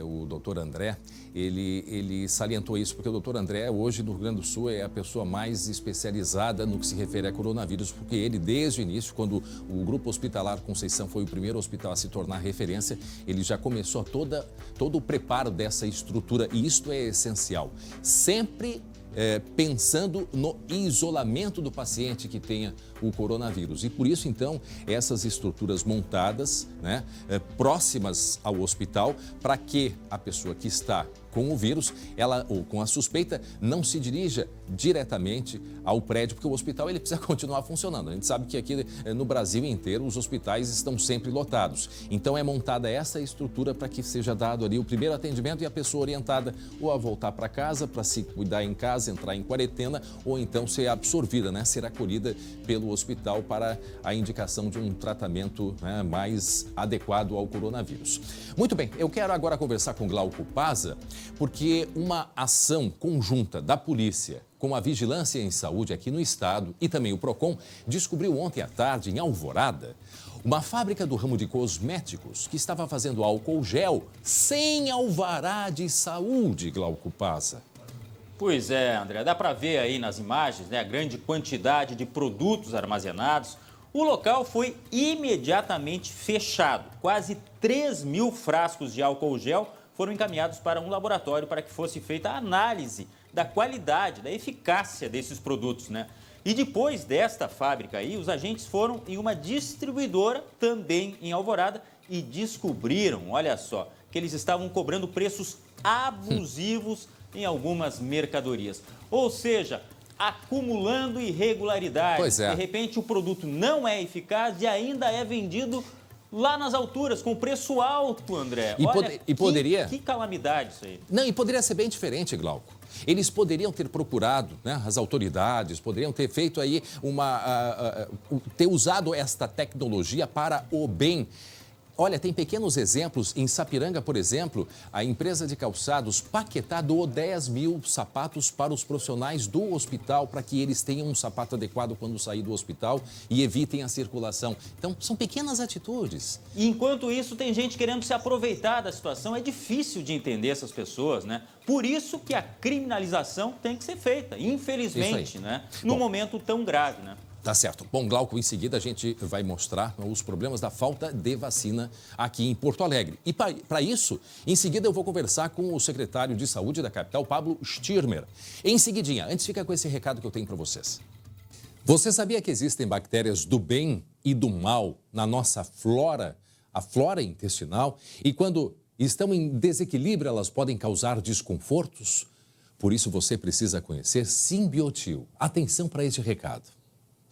o doutor André, ele salientou isso, porque o doutor André, hoje no Rio Grande do Sul, é a pessoa mais especializada no que se refere a coronavírus, porque ele, desde o início, quando o Grupo Hospitalar Conceição foi o primeiro hospital a se tornar referência, ele já começou todo o preparo dessa estrutura, e isto é essencial. Sempre pensando no isolamento do paciente que tenha o coronavírus. E por isso, então, essas estruturas montadas, né, próximas ao hospital, para que a pessoa que está com o vírus, ou com a suspeita, não se dirija diretamente ao prédio, porque o hospital ele precisa continuar funcionando. A gente sabe que aqui no Brasil inteiro os hospitais estão sempre lotados. Então é montada essa estrutura para que seja dado ali o primeiro atendimento e a pessoa orientada ou a voltar para casa, para se cuidar em casa, entrar em quarentena, ou então ser absorvida, né, ser acolhida pelo hospital para a indicação de um tratamento, né, mais adequado ao coronavírus. Muito bem, eu quero agora conversar com Glauco Paza, porque uma ação conjunta da polícia como a Vigilância em Saúde aqui no estado e também o PROCON, descobriu ontem à tarde, em Alvorada, uma fábrica do ramo de cosméticos que estava fazendo álcool gel sem alvará de saúde, Glauco Passa. Pois é, André, dá para ver aí nas imagens, né, a grande quantidade de produtos armazenados. O local foi imediatamente fechado. Quase 3.000 frascos de álcool gel foram encaminhados para um laboratório para que fosse feita a análise da qualidade, da eficácia desses produtos, né? E depois desta fábrica aí, os agentes foram em uma distribuidora também em Alvorada e descobriram, olha só, que eles estavam cobrando preços abusivos em algumas mercadorias. Ou seja, acumulando irregularidades. Pois é. De repente o produto não é eficaz e ainda é vendido lá nas alturas, com preço alto, André. Olha, poderia... Que calamidade isso aí. Não, e poderia ser bem diferente, Glauco. Eles poderiam ter procurado, né, as autoridades, poderiam ter feito aí ter usado esta tecnologia para o bem. Olha, tem pequenos exemplos. Em Sapiranga, por exemplo, a empresa de calçados Paquetá doou 10.000 sapatos para os profissionais do hospital para que eles tenham um sapato adequado quando sair do hospital e evitem a circulação. Então, são pequenas atitudes. E enquanto isso, tem gente querendo se aproveitar da situação. É difícil de entender essas pessoas, né? Por isso que a criminalização tem que ser feita, infelizmente, né? Num momento tão grave, né? Tá certo. Bom, Glauco, em seguida a gente vai mostrar os problemas da falta de vacina aqui em Porto Alegre. E para isso, em seguida eu vou conversar com o secretário de Saúde da capital, Pablo Stirmer. Em seguidinha, antes fica com esse recado que eu tenho para vocês. Você sabia que existem bactérias do bem e do mal na nossa flora, a flora intestinal? E quando estão em desequilíbrio, elas podem causar desconfortos? Por isso você precisa conhecer Simbiotil. Atenção para este recado.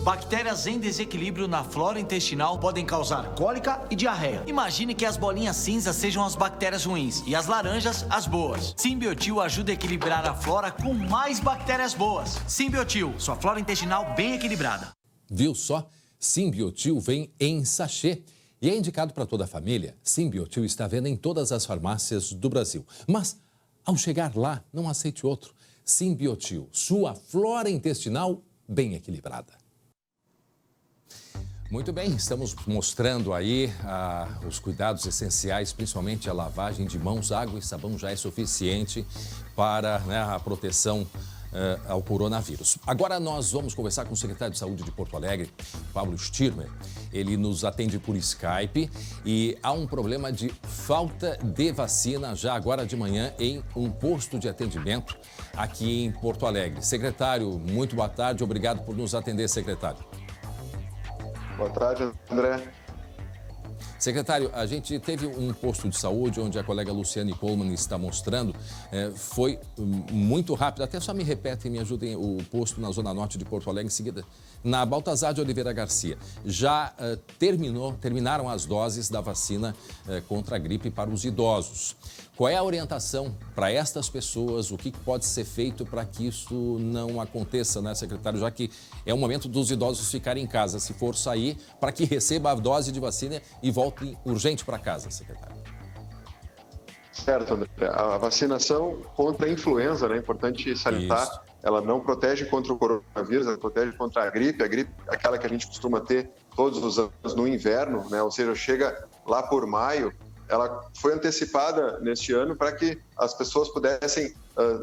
Bactérias em desequilíbrio na flora intestinal podem causar cólica e diarreia. Imagine que as bolinhas cinzas sejam as bactérias ruins e as laranjas as boas. Simbiotil ajuda a equilibrar a flora com mais bactérias boas. Simbiotil, sua flora intestinal bem equilibrada. Viu só? Simbiotil vem em sachê e é indicado para toda a família. Simbiotil está à venda em todas as farmácias do Brasil. Mas, ao chegar lá, não aceite outro. Simbiotil, sua flora intestinal bem equilibrada. Muito bem, estamos mostrando aí os cuidados essenciais, principalmente a lavagem de mãos. Água e sabão já é suficiente para, né, a proteção ao coronavírus. Agora nós vamos conversar com o secretário de Saúde de Porto Alegre, Pablo Stirmer. Ele nos atende por Skype e há um problema de falta de vacina já agora de manhã em um posto de atendimento aqui em Porto Alegre. Secretário, muito boa tarde, obrigado por nos atender, secretário. Boa tarde, André. Secretário, a gente teve um posto de saúde onde a colega Luciane Coleman está mostrando, foi muito rápido, até só me repetem, me ajudem, o posto na Zona Norte de Porto Alegre, em seguida, na Baltazar de Oliveira Garcia. Já terminaram as doses da vacina contra a gripe para os idosos. Qual é a orientação para estas pessoas? O que pode ser feito para que isso não aconteça, né, secretário? Já que é o momento dos idosos ficarem em casa, se for sair, para que receba a dose de vacina e volte urgente para casa, secretário. Certo, André. A vacinação contra a influenza, né, é importante salientar, isso. Ela não protege contra o coronavírus, ela protege contra a gripe aquela que a gente costuma ter todos os anos no inverno, né, ou seja, chega lá por maio. Ela foi antecipada neste ano para que as pessoas pudessem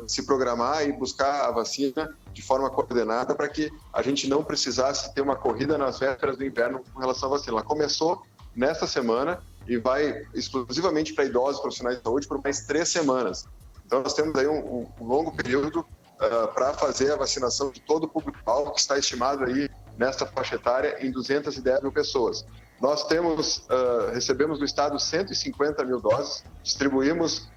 se programar e buscar a vacina de forma coordenada para que a gente não precisasse ter uma corrida nas vésperas do inverno com relação à vacina. Ela começou nesta semana e vai exclusivamente para idosos profissionais de saúde por mais 3 semanas. Então, nós temos aí um longo período para fazer a vacinação de todo o público-alvo, que está estimado aí nesta faixa etária em 210 mil pessoas. Nós recebemos do Estado 150 mil doses, distribuímos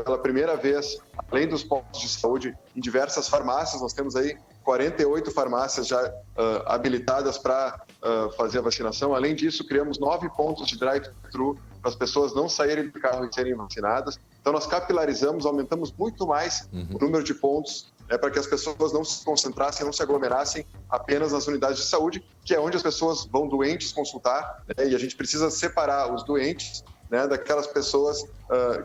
pela primeira vez, além dos postos de saúde, em diversas farmácias. Nós temos aí 48 farmácias já habilitadas para fazer a vacinação. Além disso, criamos 9 pontos de drive-thru para as pessoas não saírem do carro e serem vacinadas. Então, nós capilarizamos, aumentamos muito mais o número de pontos para que as pessoas não se concentrassem, não se aglomerassem apenas nas unidades de saúde, que é onde as pessoas vão doentes consultar, né? E a gente precisa separar os doentes, né, daquelas pessoas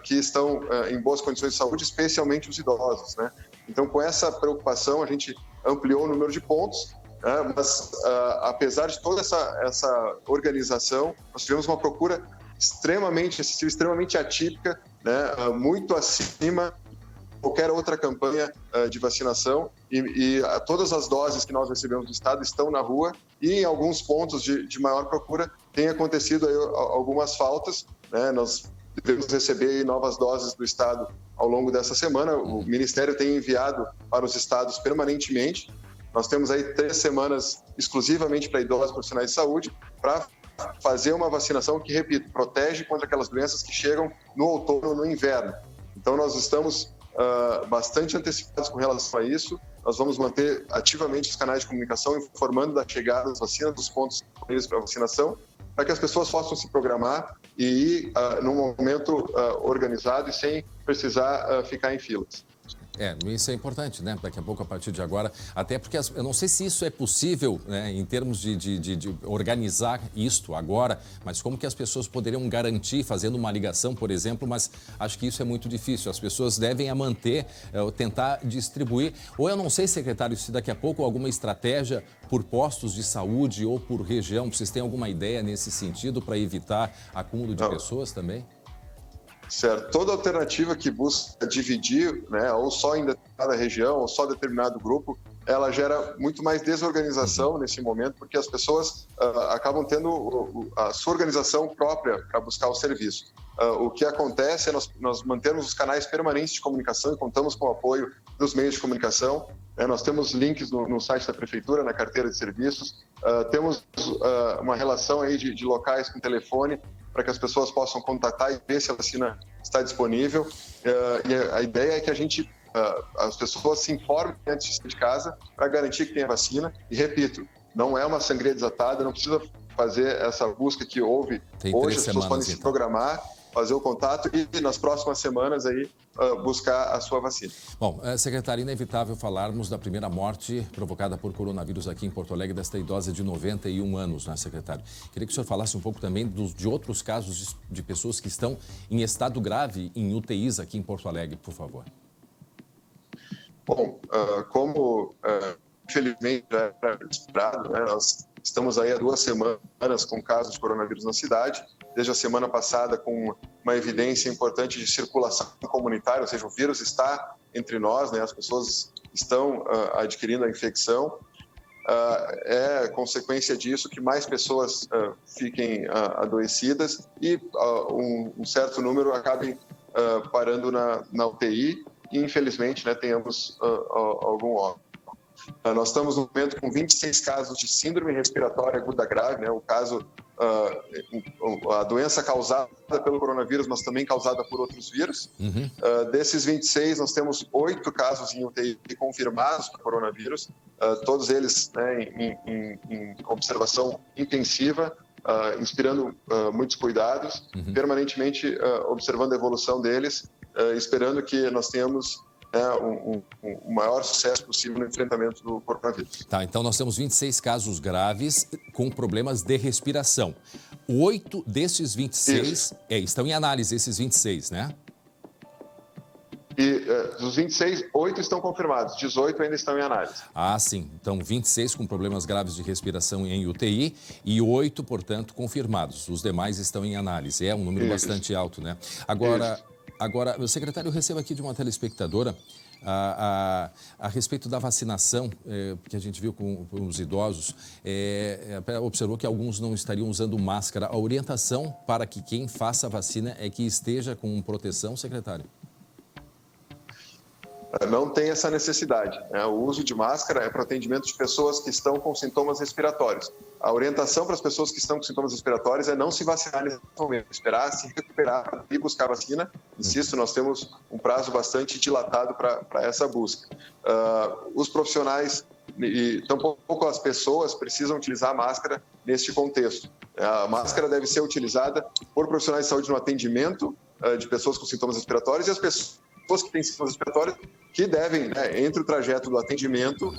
que estão em boas condições de saúde, especialmente os idosos, né? Então, com essa preocupação, a gente ampliou o número de pontos, mas apesar de toda essa organização, nós tivemos uma procura extremamente excessiva, extremamente atípica, né, muito acima de qualquer outra campanha de vacinação, e todas as doses que nós recebemos do Estado estão na rua, e em alguns pontos de maior procura tem acontecido aí algumas faltas, né? Nós devemos receber novas doses do Estado ao longo dessa semana. O Ministério tem enviado para os estados permanentemente. Nós temos aí 3 semanas exclusivamente para idosos profissionais de saúde, para fazer uma vacinação que, repito, protege contra aquelas doenças que chegam no outono ou no inverno. Então, nós estamos bastante antecipados com relação a isso. Nós vamos manter ativamente os canais de comunicação, informando da chegada das vacinas, dos pontos disponíveis para vacinação, para que as pessoas possam se programar e ir num momento organizado e sem precisar ficar em filas. Isso é importante, né? Daqui a pouco, a partir de agora, até porque eu não sei se isso é possível, né, em termos de organizar isto agora, mas como que as pessoas poderiam garantir, fazendo uma ligação, por exemplo, mas acho que isso é muito difícil. As pessoas devem manter, tentar distribuir, ou eu não sei, secretário, se daqui a pouco alguma estratégia por postos de saúde ou por região, vocês têm alguma ideia nesse sentido para evitar acúmulo de pessoas também? Certo. Toda alternativa que busca dividir, né, ou só em determinada região, ou só determinado grupo, ela gera muito mais desorganização nesse momento, porque as pessoas acabam tendo a sua organização própria para buscar o serviço. O que acontece é nós mantermos os canais permanentes de comunicação e contamos com o apoio dos meios de comunicação. Nós temos links no site da Prefeitura, na carteira de serviços, temos uma relação aí de locais com telefone, para que as pessoas possam contatar e ver se a vacina está disponível. E a ideia é que as pessoas se informem antes de sair de casa para garantir que tem a vacina. E repito, não é uma sangria desatada, não precisa fazer essa busca que houve. Hoje as pessoas podem se programar, fazer o contato e nas próximas semanas aí buscar a sua vacina. Bom, secretário, inevitável falarmos da primeira morte provocada por coronavírus aqui em Porto Alegre, desta idosa de 91 anos, né, secretário? Queria que o senhor falasse um pouco também de outros casos de pessoas que estão em estado grave em UTIs aqui em Porto Alegre, por favor. Bom, como infelizmente já era esperado, né, nós estamos aí há 2 semanas com casos de coronavírus na cidade, desde a semana passada com uma evidência importante de circulação comunitária, ou seja, o vírus está entre nós, né, as pessoas estão adquirindo a infecção. É consequência disso que mais pessoas fiquem adoecidas e um certo número acabem parando na UTI e, infelizmente, né, tenhamos algum óbito. Nós estamos no momento com 26 casos de síndrome respiratória aguda grave, né? O caso, a doença causada pelo coronavírus, mas também causada por outros vírus. Desses 26, nós temos 8 casos em UTI confirmados para coronavírus, todos eles, né, em observação intensiva, inspirando muitos cuidados, permanentemente observando a evolução deles, esperando que nós tenhamos o maior sucesso possível no enfrentamento do coronavírus. Tá, então nós temos 26 casos graves com problemas de respiração. 8 desses 26 estão em análise, esses 26, né? E dos 26, 8 estão confirmados, 18 ainda estão em análise. Ah, sim. Então, 26 com problemas graves de respiração em UTI e 8, portanto, confirmados. Os demais estão em análise. É um número bastante alto, né? Agora, o secretário, eu recebo aqui de uma telespectadora a respeito da vacinação que a gente viu com os idosos. Observou que alguns não estariam usando máscara. A orientação para que quem faça a vacina é que esteja com proteção, secretário? Não tem essa necessidade, né? O uso de máscara é para atendimento de pessoas que estão com sintomas respiratórios. A orientação para as pessoas que estão com sintomas respiratórios é não se vacinar nesse momento, esperar se recuperar e buscar vacina. Insisto, nós temos um prazo bastante dilatado para essa busca. Os profissionais e tampouco as pessoas precisam utilizar a máscara neste contexto. A máscara deve ser utilizada por profissionais de saúde no atendimento de pessoas com sintomas respiratórios e as pessoas que têm sintomas respiratórios que devem, né, entre o trajeto do atendimento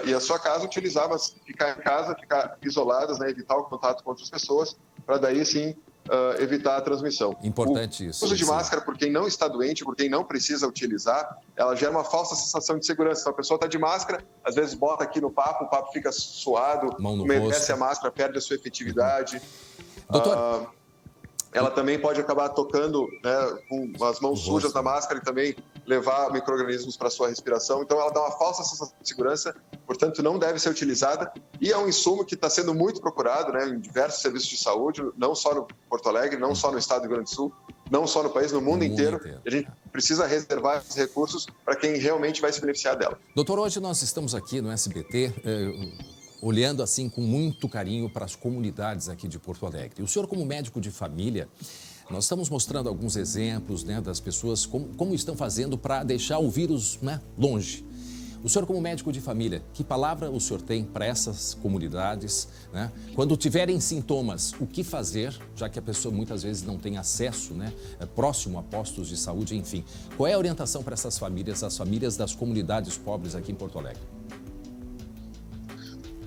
e a sua casa, utilizar, mas ficar em casa, ficar isoladas, né, evitar o contato com outras pessoas, para daí sim evitar a transmissão. Importante isso. O uso de máscara por quem não está doente, por quem não precisa utilizar, ela gera uma falsa sensação de segurança. Então, a pessoa está de máscara, às vezes bota aqui no papo, o papo fica suado, umedece a máscara, perde a sua efetividade. Doutor... ela também pode acabar tocando, né, com as mãos sujas na máscara e também levar micro-organismos para a sua respiração. Então, ela dá uma falsa sensação de segurança, portanto, não deve ser utilizada. E é um insumo que está sendo muito procurado, né, em diversos serviços de saúde, não só no Porto Alegre, não só no estado do Rio Grande do Sul, não só no país, no mundo inteiro. E a gente precisa reservar esses recursos para quem realmente vai se beneficiar dela. Doutor, hoje nós estamos aqui no SBT... olhando assim com muito carinho para as comunidades aqui de Porto Alegre. O senhor, como médico de família, nós estamos mostrando alguns exemplos, né, das pessoas como estão fazendo para deixar o vírus, né, longe. O senhor, como médico de família, que palavra o senhor tem para essas comunidades, né? Quando tiverem sintomas, o que fazer, já que a pessoa muitas vezes não tem acesso, né, próximo a postos de saúde, enfim. Qual é a orientação para essas famílias, as famílias das comunidades pobres aqui em Porto Alegre?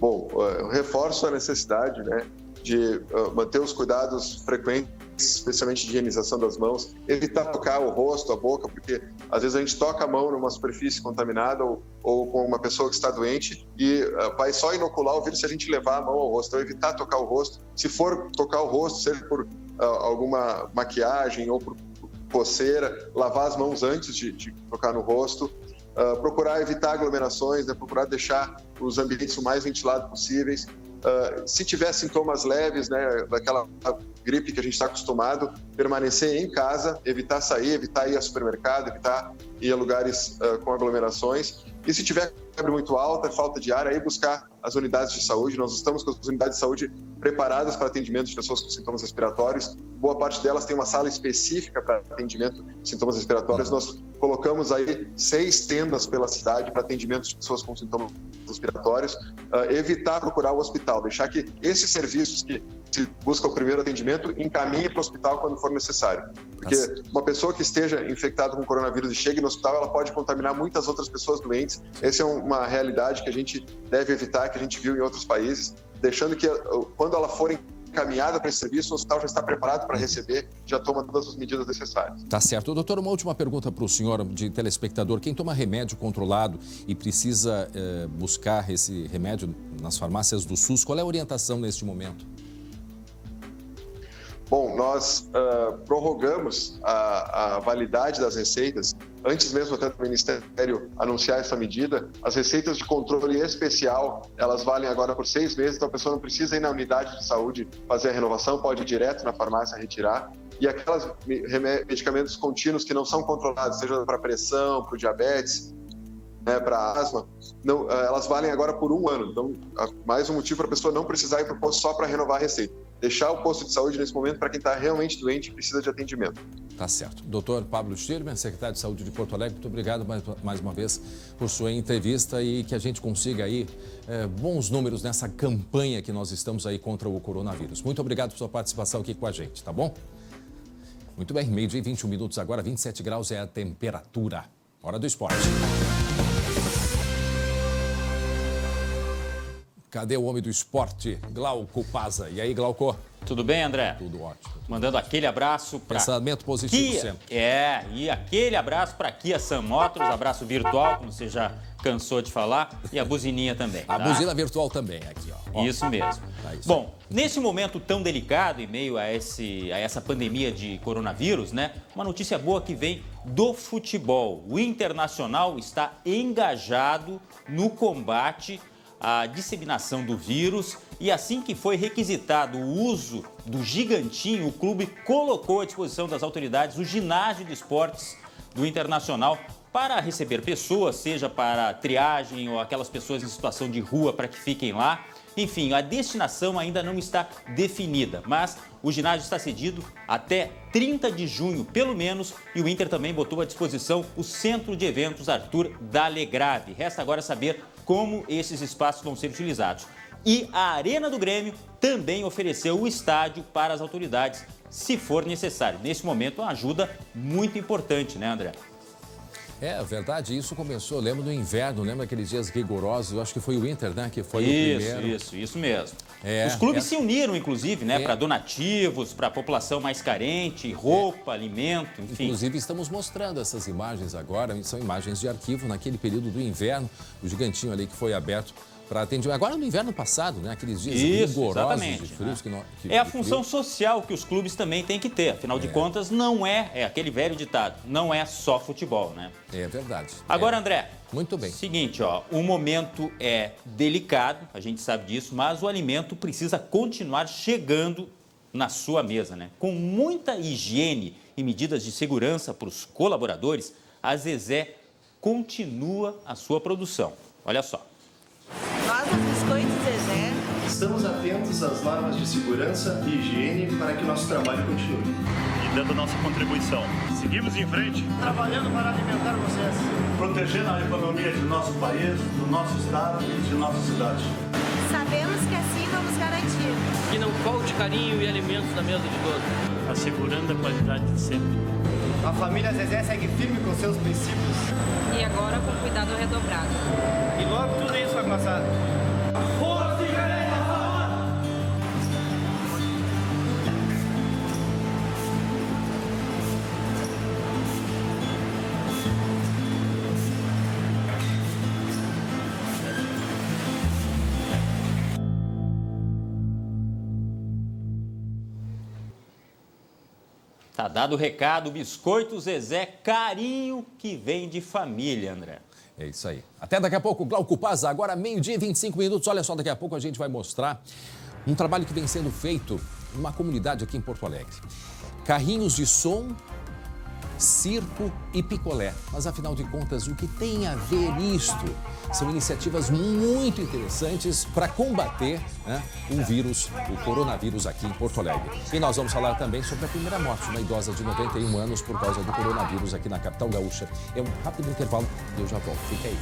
Bom, eu reforço a necessidade, né, de manter os cuidados frequentes, especialmente de higienização das mãos, evitar tocar o rosto, a boca, porque às vezes a gente toca a mão numa superfície contaminada ou com uma pessoa que está doente e vai só inocular o vírus se a gente levar a mão ao rosto. Então, evitar tocar o rosto. Se for tocar o rosto, seja por alguma maquiagem ou por coceira, lavar as mãos antes de tocar no rosto. Procurar evitar aglomerações, né? Procurar deixar os ambientes o mais ventilados possíveis. Se tiver sintomas leves, né, daquela gripe que a gente está acostumado, permanecer em casa, evitar sair, evitar ir ao supermercado, evitar ir a lugares com aglomerações. E se tiver febre muito alta, falta de ar, aí buscar as unidades de saúde. Nós estamos com as unidades de saúde preparadas para atendimento de pessoas com sintomas respiratórios. Boa parte delas tem uma sala específica para atendimento de sintomas respiratórios. Nós colocamos aí 6 tendas pela cidade para atendimento de pessoas com sintomas respiratórios. Evitar procurar o hospital, deixar que esses serviços que se busca o primeiro atendimento encaminhe para o hospital quando for necessário. Porque uma pessoa que esteja infectada com coronavírus e chegue no hospital, ela pode contaminar muitas outras pessoas doentes. Essa é uma realidade que a gente deve evitar, que a gente viu em outros países, deixando que quando ela for encaminhada para esse serviço, o hospital já está preparado para receber, já toma todas as medidas necessárias. Tá certo. Doutor, uma última pergunta para o senhor de telespectador. Quem toma remédio controlado e precisa buscar esse remédio nas farmácias do SUS, qual é a orientação neste momento? Bom, nós prorrogamos a validade das receitas, antes mesmo até do Ministério anunciar essa medida. As receitas de controle especial, elas valem agora por 6 meses, então a pessoa não precisa ir na unidade de saúde fazer a renovação, pode ir direto na farmácia retirar. E aquelas medicamentos contínuos que não são controlados, seja para pressão, para o diabetes, né, para asma, não, elas valem agora por 1 ano. Então, mais um motivo para a pessoa não precisar ir para o posto só para renovar a receita. Deixar o posto de saúde nesse momento para quem está realmente doente e precisa de atendimento. Tá certo. Doutor Pablo Schirmer, secretário de Saúde de Porto Alegre, muito obrigado mais uma vez por sua entrevista e que a gente consiga aí bons números nessa campanha que nós estamos aí contra o coronavírus. Muito obrigado por sua participação aqui com a gente, tá bom? Muito bem, 12h e 21 minutos agora, 27 graus é a temperatura. Hora do esporte. Cadê o homem do esporte? Glauco Paza. E aí, Glauco? Tudo bem, André? Tudo ótimo. Mandando aquele abraço para pensamento positivo Kia. Sempre. E aquele abraço para Kia Sam Motors, abraço virtual, como você já cansou de falar, e a buzininha também. A buzina virtual também, aqui, ó. Isso mesmo. Bom, nesse momento tão delicado, em meio a essa pandemia de coronavírus, né? Uma notícia boa que vem do futebol. O Internacional está engajado no combate à disseminação do vírus e assim que foi requisitado o uso do gigantinho, o clube colocou à disposição das autoridades o ginásio de esportes do Internacional para receber pessoas, seja para triagem ou aquelas pessoas em situação de rua para que fiquem lá. Enfim, a destinação ainda não está definida, mas o ginásio está cedido até 30 de junho, pelo menos, e o Inter também botou à disposição o Centro de Eventos Arthur D'Allegrave. Resta agora saber como esses espaços vão ser utilizados. E a Arena do Grêmio também ofereceu o estádio para as autoridades, se for necessário. Nesse momento, uma ajuda muito importante, né, André? É verdade, isso começou, eu lembro, no inverno, lembra aqueles dias rigorosos, eu acho que foi o Inter, né, que foi o primeiro. Isso mesmo. Os clubes se uniram, inclusive, né, para donativos, para a população mais carente, roupa, alimento, enfim. Inclusive, estamos mostrando essas imagens agora, são imagens de arquivo naquele período do inverno, o gigantinho ali que foi aberto para atender. Agora no inverno passado, né, aqueles dias rigorosos de frios. É a função social que os clubes também têm que ter, afinal de contas, não é aquele velho ditado, não é só futebol, né? É verdade. Agora, André. Muito bem. Seguinte, o momento é delicado, a gente sabe disso, mas o alimento precisa continuar chegando na sua mesa, né? Com muita higiene e medidas de segurança para os colaboradores, a Zezé continua a sua produção. Olha só. Nós, os Biscoitos Zezé, estamos atentos às normas de segurança e higiene para que o nosso trabalho continue. E dando nossa contribuição. Seguimos em frente. Trabalhando para alimentar vocês. Protegendo a economia de nosso país, do nosso estado e de nossa cidade. Sabemos que assim vamos garantir que não falte carinho e alimentos na mesa de todos. Assegurando a qualidade de sempre. A família Zezé segue firme com seus princípios. e agora com cuidado redobrado. E logo tudo isso vai passar. Tá dado o recado, Biscoito Zezé, carinho que vem de família, André. É isso aí. Até daqui a pouco, Glauco Paz, agora meio-dia e 25 minutos. Olha só, daqui a pouco a gente vai mostrar um trabalho que vem sendo feito numa comunidade aqui em Porto Alegre. Carrinhos de som, circo e picolé. Mas, afinal de contas, o que tem a ver isto? São iniciativas muito interessantes para combater o vírus, o coronavírus aqui em Porto Alegre. E nós vamos falar também sobre a primeira morte de uma idosa de 91 anos por causa do coronavírus aqui na capital gaúcha. É um rápido intervalo e eu já volto. Fica aí.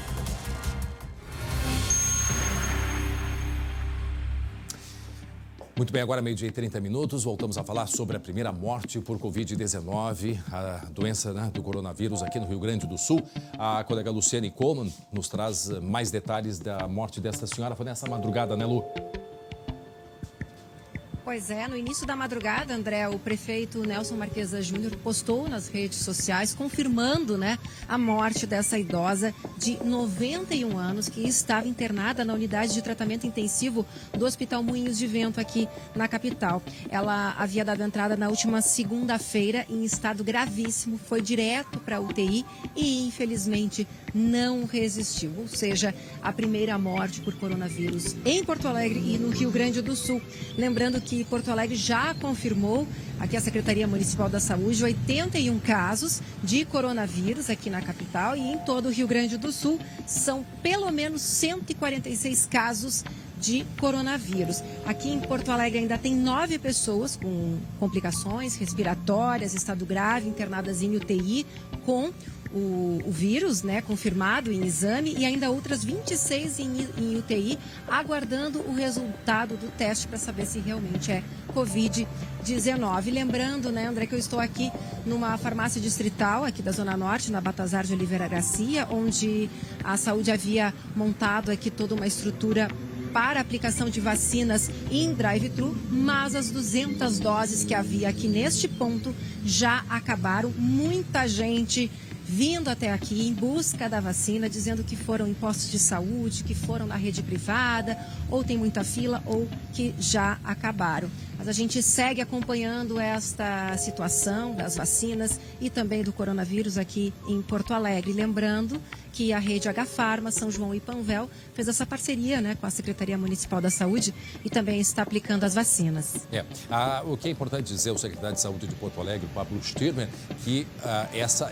Muito bem, agora meio-dia e 30 minutos, voltamos a falar sobre a primeira morte por Covid-19, a doença do coronavírus aqui no Rio Grande do Sul. A colega Luciane Coleman nos traz mais detalhes da morte desta senhora. Foi nessa madrugada, né, Lu? Pois é, no início da madrugada, André, o prefeito Nelson Marquesa Júnior postou nas redes sociais confirmando, a morte dessa idosa de 91 anos que estava internada na unidade de tratamento intensivo do Hospital Moinhos de Vento aqui na capital. Ela havia dado entrada na última segunda-feira em estado gravíssimo, foi direto para a UTI e infelizmente não resistiu, ou seja, a primeira morte por coronavírus em Porto Alegre e no Rio Grande do Sul. Lembrando que Porto Alegre já confirmou, aqui a Secretaria Municipal da Saúde, 81 casos de coronavírus aqui na capital e em todo o Rio Grande do Sul são pelo menos 146 casos de coronavírus. Aqui em Porto Alegre ainda tem 9 pessoas com complicações respiratórias, estado grave, internadas em UTI com o vírus, confirmado em exame, e ainda outras 26 em UTI, aguardando o resultado do teste para saber se realmente é Covid-19. Lembrando, André, que eu estou aqui numa farmácia distrital aqui da Zona Norte, na Baltazar de Oliveira Garcia, onde a saúde havia montado aqui toda uma estrutura para aplicação de vacinas em drive-thru, mas as 200 doses que havia aqui neste ponto já acabaram. Muita gente vindo até aqui em busca da vacina, dizendo que foram em postos de saúde, que foram na rede privada, ou tem muita fila, ou que já acabaram. Mas a gente segue acompanhando esta situação das vacinas e também do coronavírus aqui em Porto Alegre. Lembrando que a rede H-Farma, São João e Panvel fez essa parceria com a Secretaria Municipal da Saúde e também está aplicando as vacinas. O que é importante dizer, o secretário de Saúde de Porto Alegre, Pablo Stirmer, que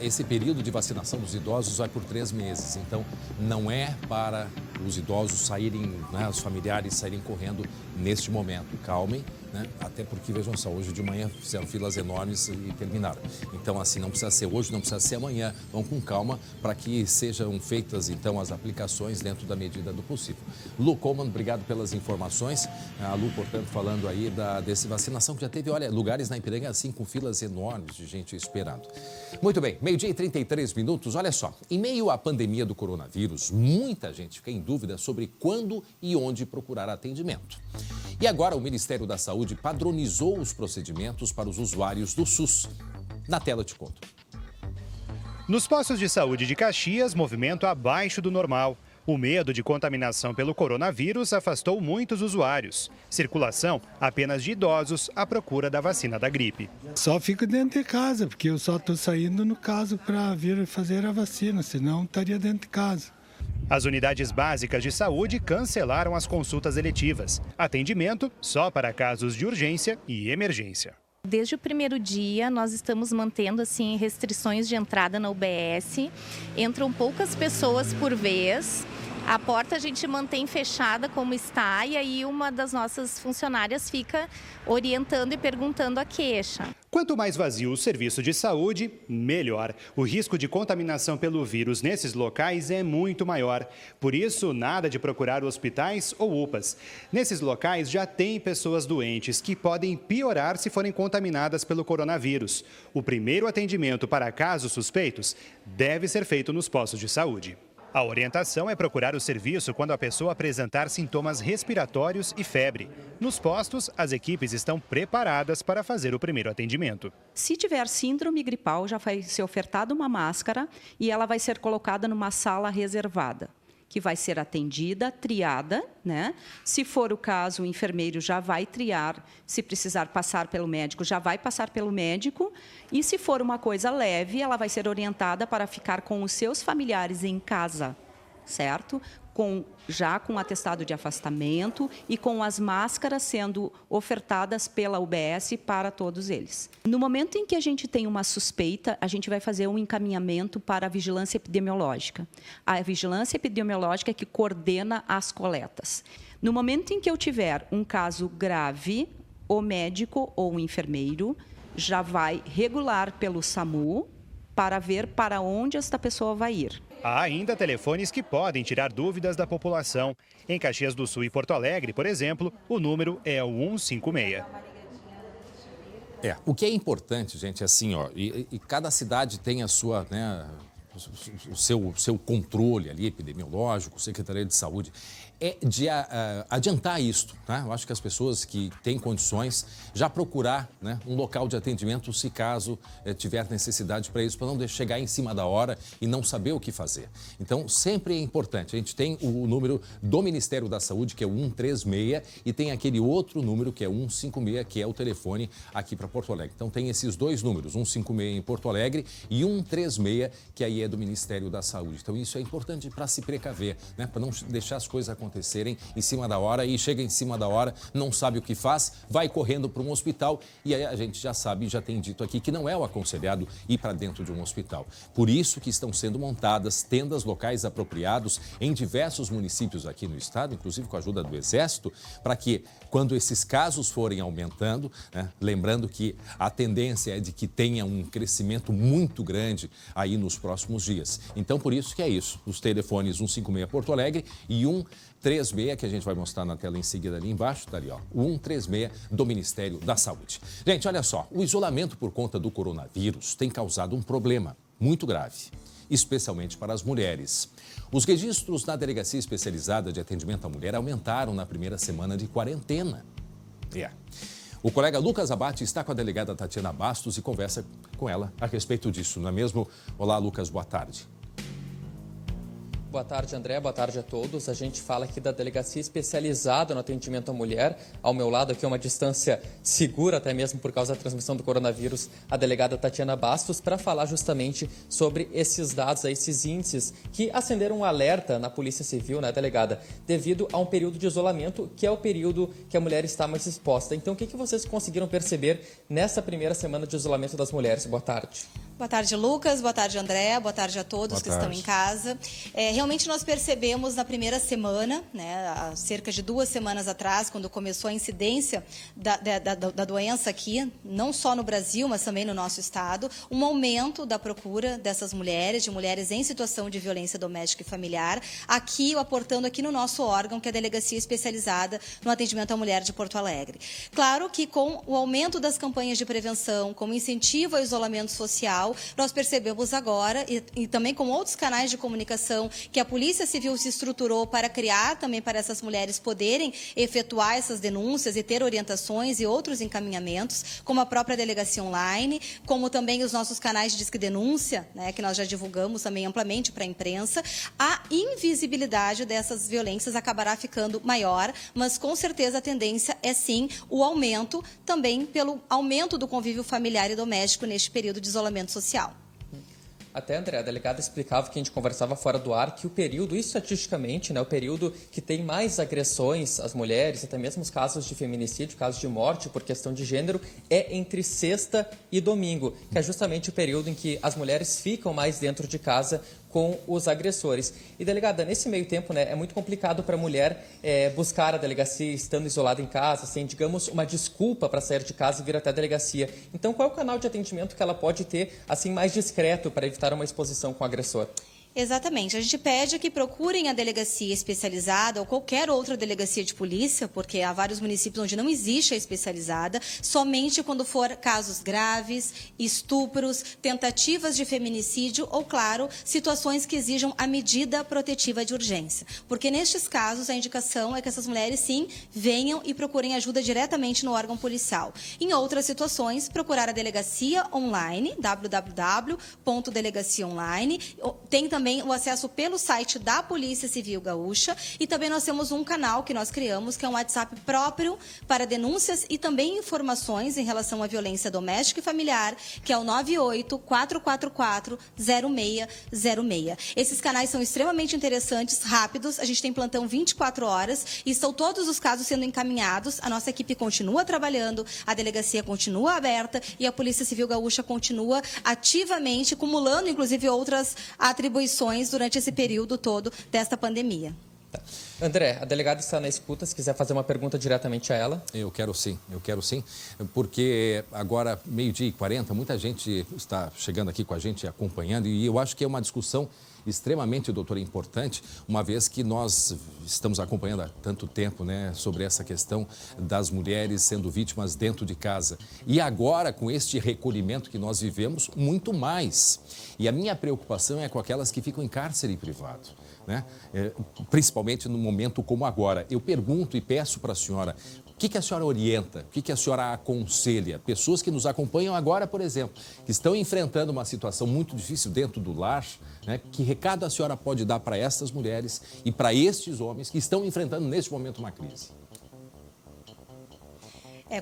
esse período de vacinação dos idosos vai por 3 meses. Então, não é para os idosos saírem, os familiares saírem correndo neste momento. Calmem. né? Até porque, vejam só, hoje de manhã fizeram filas enormes e terminaram. Então, assim, não precisa ser hoje, não precisa ser amanhã. Vão com calma para que sejam feitas, então, as aplicações dentro da medida do possível. Lu Coleman, obrigado pelas informações. A Lu, portanto, falando aí dessa vacinação que já teve, olha, lugares na Ipiranga, assim, com filas enormes de gente esperando. Muito bem, 12h e 33 minutos. Olha só, em meio à pandemia do coronavírus, muita gente fica em dúvida sobre quando e onde procurar atendimento. E agora o Ministério da Saúde padronizou os procedimentos para os usuários do SUS. Na tela eu te conto. Nos postos de saúde de Caxias, movimento abaixo do normal. O medo de contaminação pelo coronavírus afastou muitos usuários. Circulação apenas de idosos à procura da vacina da gripe. Só fico dentro de casa, porque eu só estou saindo no caso para vir fazer a vacina, senão estaria dentro de casa. As unidades básicas de saúde cancelaram as consultas eletivas. Atendimento só para casos de urgência e emergência. Desde o primeiro dia, nós estamos mantendo assim restrições de entrada na UBS. Entram poucas pessoas por vez. A porta a gente mantém fechada como está e aí uma das nossas funcionárias fica orientando e perguntando a queixa. Quanto mais vazio o serviço de saúde, melhor. O risco de contaminação pelo vírus nesses locais é muito maior. Por isso, nada de procurar hospitais ou UPAs. Nesses locais já tem pessoas doentes que podem piorar se forem contaminadas pelo coronavírus. O primeiro atendimento para casos suspeitos deve ser feito nos postos de saúde. A orientação é procurar o serviço quando a pessoa apresentar sintomas respiratórios e febre. Nos postos, as equipes estão preparadas para fazer o primeiro atendimento. Se tiver síndrome gripal, já vai ser ofertada uma máscara e ela vai ser colocada numa sala reservada, que vai ser atendida, triada, né? Se for o caso, o enfermeiro já vai triar. Se precisar passar pelo médico, já vai passar pelo médico. E se for uma coisa leve, ela vai ser orientada para ficar com os seus familiares em casa, certo? Já com atestado de afastamento e com as máscaras sendo ofertadas pela UBS para todos eles. No momento em que a gente tem uma suspeita, a gente vai fazer um encaminhamento para a vigilância epidemiológica. A vigilância epidemiológica é que coordena as coletas. No momento em que eu tiver um caso grave, o médico ou o enfermeiro já vai regular pelo SAMU para ver para onde esta pessoa vai ir. Há ainda telefones que podem tirar dúvidas da população. Em Caxias do Sul e Porto Alegre, por exemplo, o número é o 156. O que é importante, gente, é assim, ó, e cada cidade tem a sua, né, o seu controle ali, epidemiológico, Secretaria de Saúde, é de adiantar isto, né? Eu acho que as pessoas que têm condições já procurar, né, um local de atendimento se caso tiver necessidade para isso, para não chegar em cima da hora e não saber o que fazer. Então, sempre é importante. A gente tem o número do Ministério da Saúde, que é o 136, e tem aquele outro número, que é 156, que é o telefone aqui para Porto Alegre. Então, tem esses dois números, 156 em Porto Alegre e 136, que aí é do Ministério da Saúde. Então, isso é importante para se precaver, né, para não deixar as coisas acontecerem em cima da hora e chega em cima da hora, não sabe o que faz, vai correndo para um hospital e aí a gente já sabe, já tem dito aqui que não é o aconselhado ir para dentro de um hospital. Por isso que estão sendo montadas tendas locais apropriados em diversos municípios aqui no estado, inclusive com a ajuda do Exército, para que quando esses casos forem aumentando, né, lembrando que a tendência é de que tenha um crescimento muito grande aí nos próximos dias. Então, por isso que é isso, os telefones 156 Porto Alegre e 136, que a gente vai mostrar na tela em seguida ali embaixo, tá ali, ó, o 136 do Ministério da Saúde. Gente, olha só, o isolamento por conta do coronavírus tem causado um problema muito grave, especialmente para as mulheres. Os registros na Delegacia Especializada de Atendimento à Mulher aumentaram na primeira semana de quarentena. O colega Lucas Abate está com a delegada Tatiana Bastos e conversa com ela a respeito disso, não é mesmo? Olá, Lucas, boa tarde. Boa tarde, André. Boa tarde a todos. A gente fala aqui da Delegacia Especializada no Atendimento à Mulher. Ao meu lado aqui, uma distância segura, até mesmo por causa da transmissão do coronavírus, a delegada Tatiana Bastos, para falar justamente sobre esses dados, esses índices que acenderam um alerta na Polícia Civil, né, delegada, devido a um período de isolamento, que é o período que a mulher está mais exposta. Então, o que vocês conseguiram perceber nessa primeira semana de isolamento das mulheres? Boa tarde. Boa tarde, Lucas. Boa tarde, André. Boa tarde a todos que estão em casa. Realmente nós percebemos na primeira semana, né, há cerca de 2 semanas atrás, quando começou a incidência da doença aqui, não só no Brasil, mas também no nosso estado, um aumento da procura dessas mulheres, de mulheres em situação de violência doméstica e familiar, aqui, aportando aqui no nosso órgão, que é a Delegacia Especializada no Atendimento à Mulher de Porto Alegre. Claro que com o aumento das campanhas de prevenção, com o incentivo ao isolamento social, nós percebemos agora, e também com outros canais de comunicação, que a Polícia Civil se estruturou para criar também para essas mulheres poderem efetuar essas denúncias e ter orientações e outros encaminhamentos, como a própria delegacia online, como também os nossos canais de Disque Denúncia, né, que nós já divulgamos também amplamente para a imprensa. A invisibilidade dessas violências acabará ficando maior, mas com certeza a tendência é sim o aumento, também pelo aumento do convívio familiar e doméstico neste período de isolamento social. Até, André, a delegada explicava que a gente conversava fora do ar que o período, estatisticamente, né, o período que tem mais agressões às mulheres, até mesmo os casos de feminicídio, casos de morte por questão de gênero, é entre sexta e domingo, que é justamente o período em que as mulheres ficam mais dentro de casa com os agressores. E, delegada, nesse meio tempo, né, é muito complicado para a mulher buscar a delegacia estando isolada em casa, sem, digamos, uma desculpa para sair de casa e vir até a delegacia. Então, qual é o canal de atendimento que ela pode ter, assim, mais discreto para evitar uma exposição com o agressor? Exatamente. A gente pede que procurem a delegacia especializada ou qualquer outra delegacia de polícia, porque há vários municípios onde não existe a especializada, somente quando for casos graves, estupros, tentativas de feminicídio ou, claro, situações que exijam a medida protetiva de urgência. Porque nestes casos a indicação é que essas mulheres, sim, venham e procurem ajuda diretamente no órgão policial. Em outras situações, procurar a delegacia online, www.delegaciaonline. Tem também o acesso pelo site da Polícia Civil Gaúcha, e também nós temos um canal que nós criamos, que é um WhatsApp próprio para denúncias e também informações em relação à violência doméstica e familiar, que é o 98-444-0606. Esses canais são extremamente interessantes, rápidos, a gente tem plantão 24 horas e estão todos os casos sendo encaminhados, a nossa equipe continua trabalhando, a delegacia continua aberta e a Polícia Civil Gaúcha continua ativamente, acumulando inclusive outras atribuições durante esse período todo desta pandemia. Tá. André, a delegada está na escuta, se quiser fazer uma pergunta diretamente a ela. Eu quero sim, porque agora, 12h40, muita gente está chegando aqui com a gente, acompanhando, e eu acho que é uma discussão extremamente, doutora, importante, uma vez que nós estamos acompanhando há tanto tempo, né, sobre essa questão das mulheres sendo vítimas dentro de casa. E agora, com este recolhimento que nós vivemos, muito mais. E a minha preocupação é com aquelas que ficam em cárcere privado, né? Principalmente num momento como agora. Eu pergunto e peço para a senhora, o que a senhora orienta, o que a senhora aconselha? Pessoas que nos acompanham agora, por exemplo, que estão enfrentando uma situação muito difícil dentro do lar, né? Que recado a senhora pode dar para essas mulheres e para estes homens que estão enfrentando neste momento uma crise?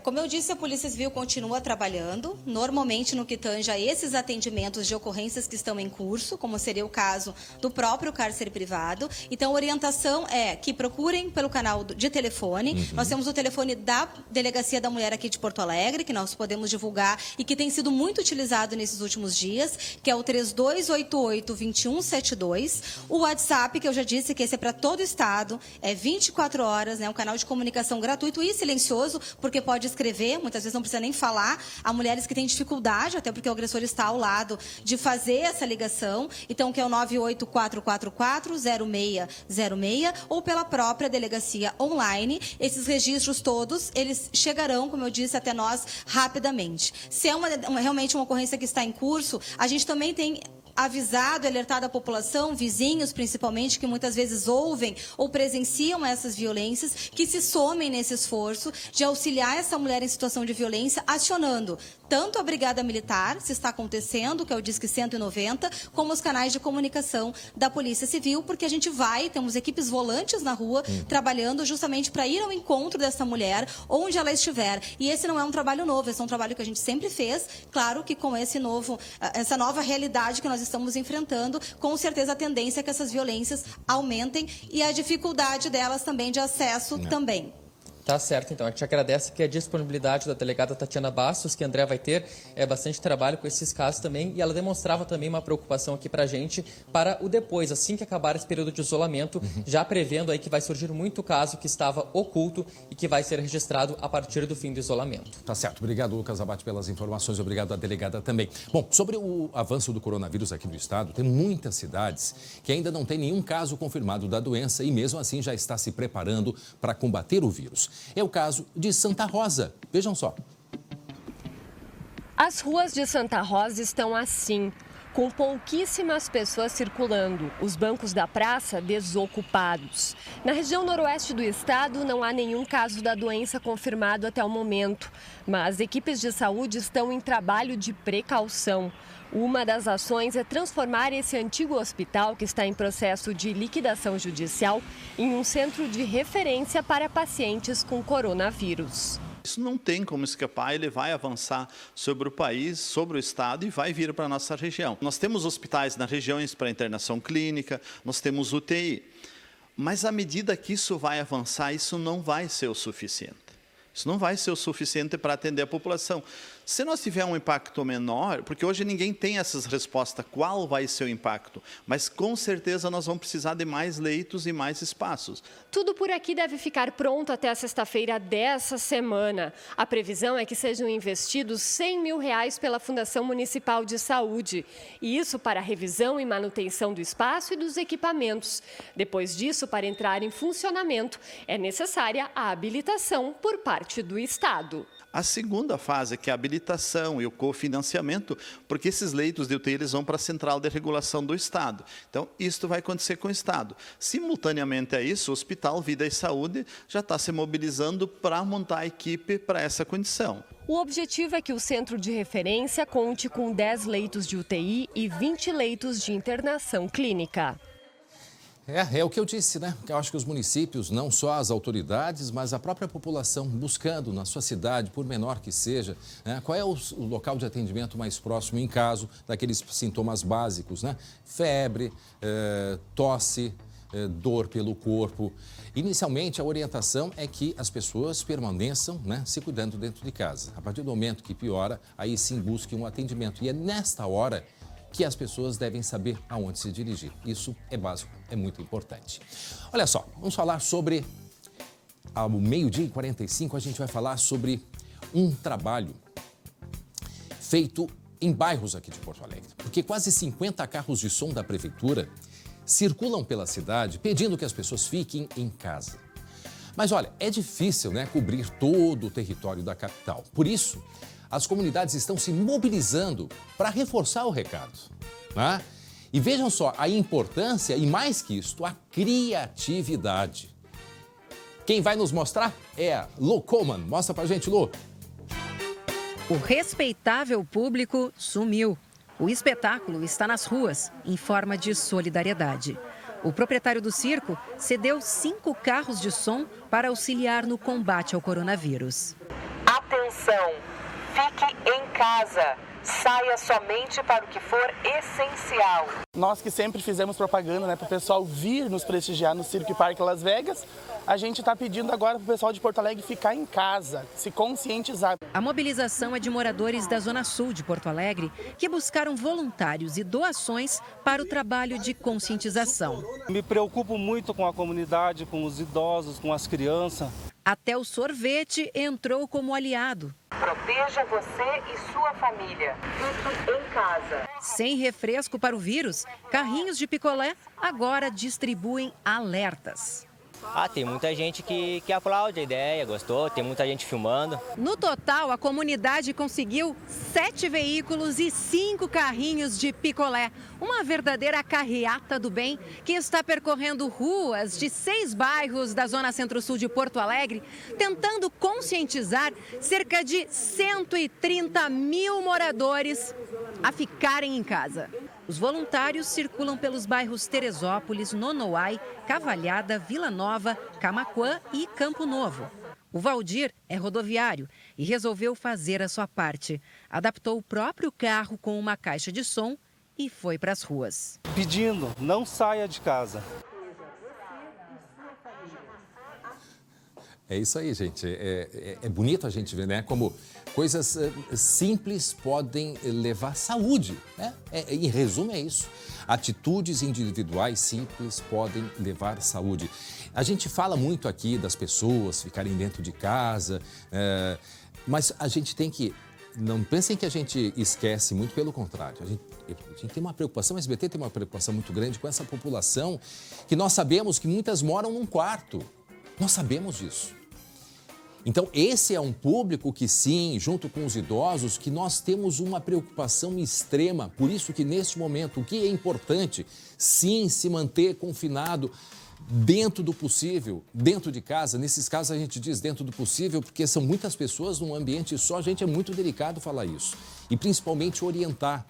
Como eu disse, a Polícia Civil continua trabalhando, normalmente no que tange a esses atendimentos de ocorrências que estão em curso, como seria o caso do próprio cárcere privado. Então, a orientação é que procurem pelo canal de telefone. Nós temos o telefone da Delegacia da Mulher aqui de Porto Alegre, que nós podemos divulgar e que tem sido muito utilizado nesses últimos dias, que é o 3288-2172. O WhatsApp, que eu já disse que esse é para todo o estado, é 24 horas, né, um canal de comunicação gratuito e silencioso, porque pode escrever, muitas vezes não precisa nem falar. Há mulheres que têm dificuldade, até porque o agressor está ao lado, de fazer essa ligação. Então, que é o 98444-0606 ou pela própria delegacia online. Esses registros todos, eles chegarão, como eu disse, até nós rapidamente. Se é realmente uma ocorrência que está em curso, a gente também tem avisado, alertado a população, vizinhos principalmente, que muitas vezes ouvem ou presenciam essas violências, que se somem nesse esforço de auxiliar essa mulher em situação de violência, acionando tanto a Brigada Militar, se está acontecendo, que é o Disque 190, como os canais de comunicação da Polícia Civil, porque a gente temos equipes volantes na rua, trabalhando justamente para ir ao encontro dessa mulher, onde ela estiver. E esse não é um trabalho novo, esse é um trabalho que a gente sempre fez, claro que com essa nova realidade que nós estamos enfrentando, com certeza a tendência é que essas violências aumentem e a dificuldade delas também de acesso também. Tá certo, então. A gente agradece aqui a disponibilidade da delegada Tatiana Bastos, que a André vai ter bastante trabalho com esses casos também, e ela demonstrava também uma preocupação aqui pra gente para o depois, assim que acabar esse período de isolamento, já prevendo aí que vai surgir muito caso que estava oculto e que vai ser registrado a partir do fim do isolamento. Tá certo. Obrigado, Lucas Abate, pelas informações. Obrigado à delegada também. Bom, sobre o avanço do coronavírus aqui no estado, tem muitas cidades que ainda não tem nenhum caso confirmado da doença e mesmo assim já está se preparando para combater o vírus. É o caso de Santa Rosa. Vejam só. As ruas de Santa Rosa estão assim, com pouquíssimas pessoas circulando, os bancos da praça desocupados. Na região noroeste do estado, não há nenhum caso da doença confirmado até o momento, mas equipes de saúde estão em trabalho de precaução. Uma das ações é transformar esse antigo hospital, que está em processo de liquidação judicial, em um centro de referência para pacientes com coronavírus. Isso não tem como escapar, ele vai avançar sobre o país, sobre o estado e vai vir para a nossa região. Nós temos hospitais nas regiões para internação clínica, nós temos UTI, mas à medida que isso vai avançar, isso não vai ser o suficiente. Isso não vai ser o suficiente para atender a população. Se nós tivermos um impacto menor, porque hoje ninguém tem essas respostas, qual vai ser o impacto? Mas com certeza nós vamos precisar de mais leitos e mais espaços. Tudo por aqui deve ficar pronto até a sexta-feira dessa semana. A previsão é que sejam investidos R$100 mil pela Fundação Municipal de Saúde. E isso para a revisão e manutenção do espaço e dos equipamentos. Depois disso, para entrar em funcionamento, é necessária a habilitação por parte do Estado. A segunda fase, que é a habilitação e o cofinanciamento, porque esses leitos de UTI eles vão para a Central de Regulação do Estado. Então, isso vai acontecer com o Estado. Simultaneamente a isso, o Hospital Vida e Saúde já está se mobilizando para montar a equipe para essa condição. O objetivo é que o centro de referência conte com 10 leitos de UTI e 20 leitos de internação clínica. É o que eu disse, né? Eu acho que os municípios, não só as autoridades, mas a própria população, buscando na sua cidade, por menor que seja, né, qual é o local de atendimento mais próximo em caso daqueles sintomas básicos, né? Febre, tosse, dor pelo corpo. Inicialmente, a orientação é que as pessoas permaneçam, né, se cuidando dentro de casa. A partir do momento que piora, aí sim busque um atendimento. E é nesta hora que as pessoas devem saber aonde se dirigir. Isso é básico, é muito importante. Olha só, vamos falar sobre, ao 12h45, a gente vai falar sobre um trabalho feito em bairros aqui de Porto Alegre. Porque quase 50 carros de som da prefeitura circulam pela cidade pedindo que as pessoas fiquem em casa. Mas olha, é difícil, né, cobrir todo o território da capital. Por isso, as comunidades estão se mobilizando para reforçar o recado, né? E vejam só a importância e, mais que isto, a criatividade. Quem vai nos mostrar é a Lu Coleman. Mostra pra gente, Lu. O respeitável público sumiu. O espetáculo está nas ruas, em forma de solidariedade. O proprietário do circo cedeu 5 carros de som para auxiliar no combate ao coronavírus. Atenção! Fique em casa. Saia somente para o que for essencial. Nós que sempre fizemos propaganda, né, para o pessoal vir nos prestigiar no Circo e Parque Las Vegas, a gente está pedindo agora para o pessoal de Porto Alegre ficar em casa, se conscientizar. A mobilização é de moradores da Zona Sul de Porto Alegre que buscaram voluntários e doações para o trabalho de conscientização. Me preocupo muito com a comunidade, com os idosos, com as crianças. Até o sorvete entrou como aliado. Proteja você e sua família. Fique em casa. Sem refresco para o vírus, carrinhos de picolé agora distribuem alertas. Tem muita gente que aplaude a ideia, gostou, tem muita gente filmando. No total, a comunidade conseguiu 7 veículos e 5 carrinhos de picolé. Uma verdadeira carreata do bem que está percorrendo ruas de 6 bairros da Zona Centro-Sul de Porto Alegre, tentando conscientizar cerca de 130 mil moradores a ficarem em casa. Os voluntários circulam pelos bairros Teresópolis, Nonoai, Cavalhada, Vila Nova, Camaquã e Campo Novo. O Valdir é rodoviário e resolveu fazer a sua parte. Adaptou o próprio carro com uma caixa de som e foi para as ruas. Pedindo, não saia de casa. É isso aí, gente. É bonito a gente ver, né? Como coisas simples podem levar saúde, né? Em resumo, é isso. Atitudes individuais simples podem levar saúde. A gente fala muito aqui das pessoas ficarem dentro de casa, mas a gente tem que... Não pensem que a gente esquece, muito pelo contrário. A gente tem uma preocupação, a SBT tem uma preocupação muito grande com essa população que nós sabemos que muitas moram num quarto. Nós sabemos disso. Então, esse é um público que sim, junto com os idosos, que nós temos uma preocupação extrema. Por isso que, neste momento, o que é importante, sim, se manter confinado dentro do possível, dentro de casa. Nesses casos, a gente diz dentro do possível, porque são muitas pessoas num ambiente só. Gente, é muito delicado falar isso. E, principalmente, orientar.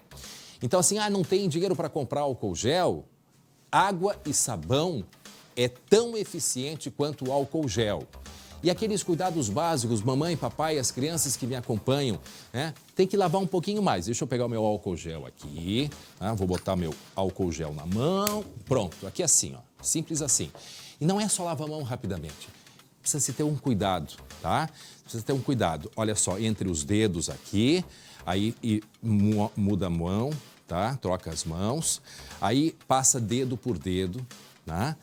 Então, assim, não tem dinheiro para comprar álcool gel? Água e sabão é tão eficiente quanto o álcool gel. E aqueles cuidados básicos, mamãe, papai, as crianças que me acompanham, né? Tem que lavar um pouquinho mais. Deixa eu pegar o meu álcool gel aqui, tá? Vou botar meu álcool gel na mão. Pronto, aqui assim, ó, simples assim. E não é só lavar a mão rapidamente. Precisa se ter um cuidado, tá? Precisa ter um cuidado. Olha só, entre os dedos aqui, aí muda a mão, tá? Troca as mãos. Aí passa dedo por dedo, tá?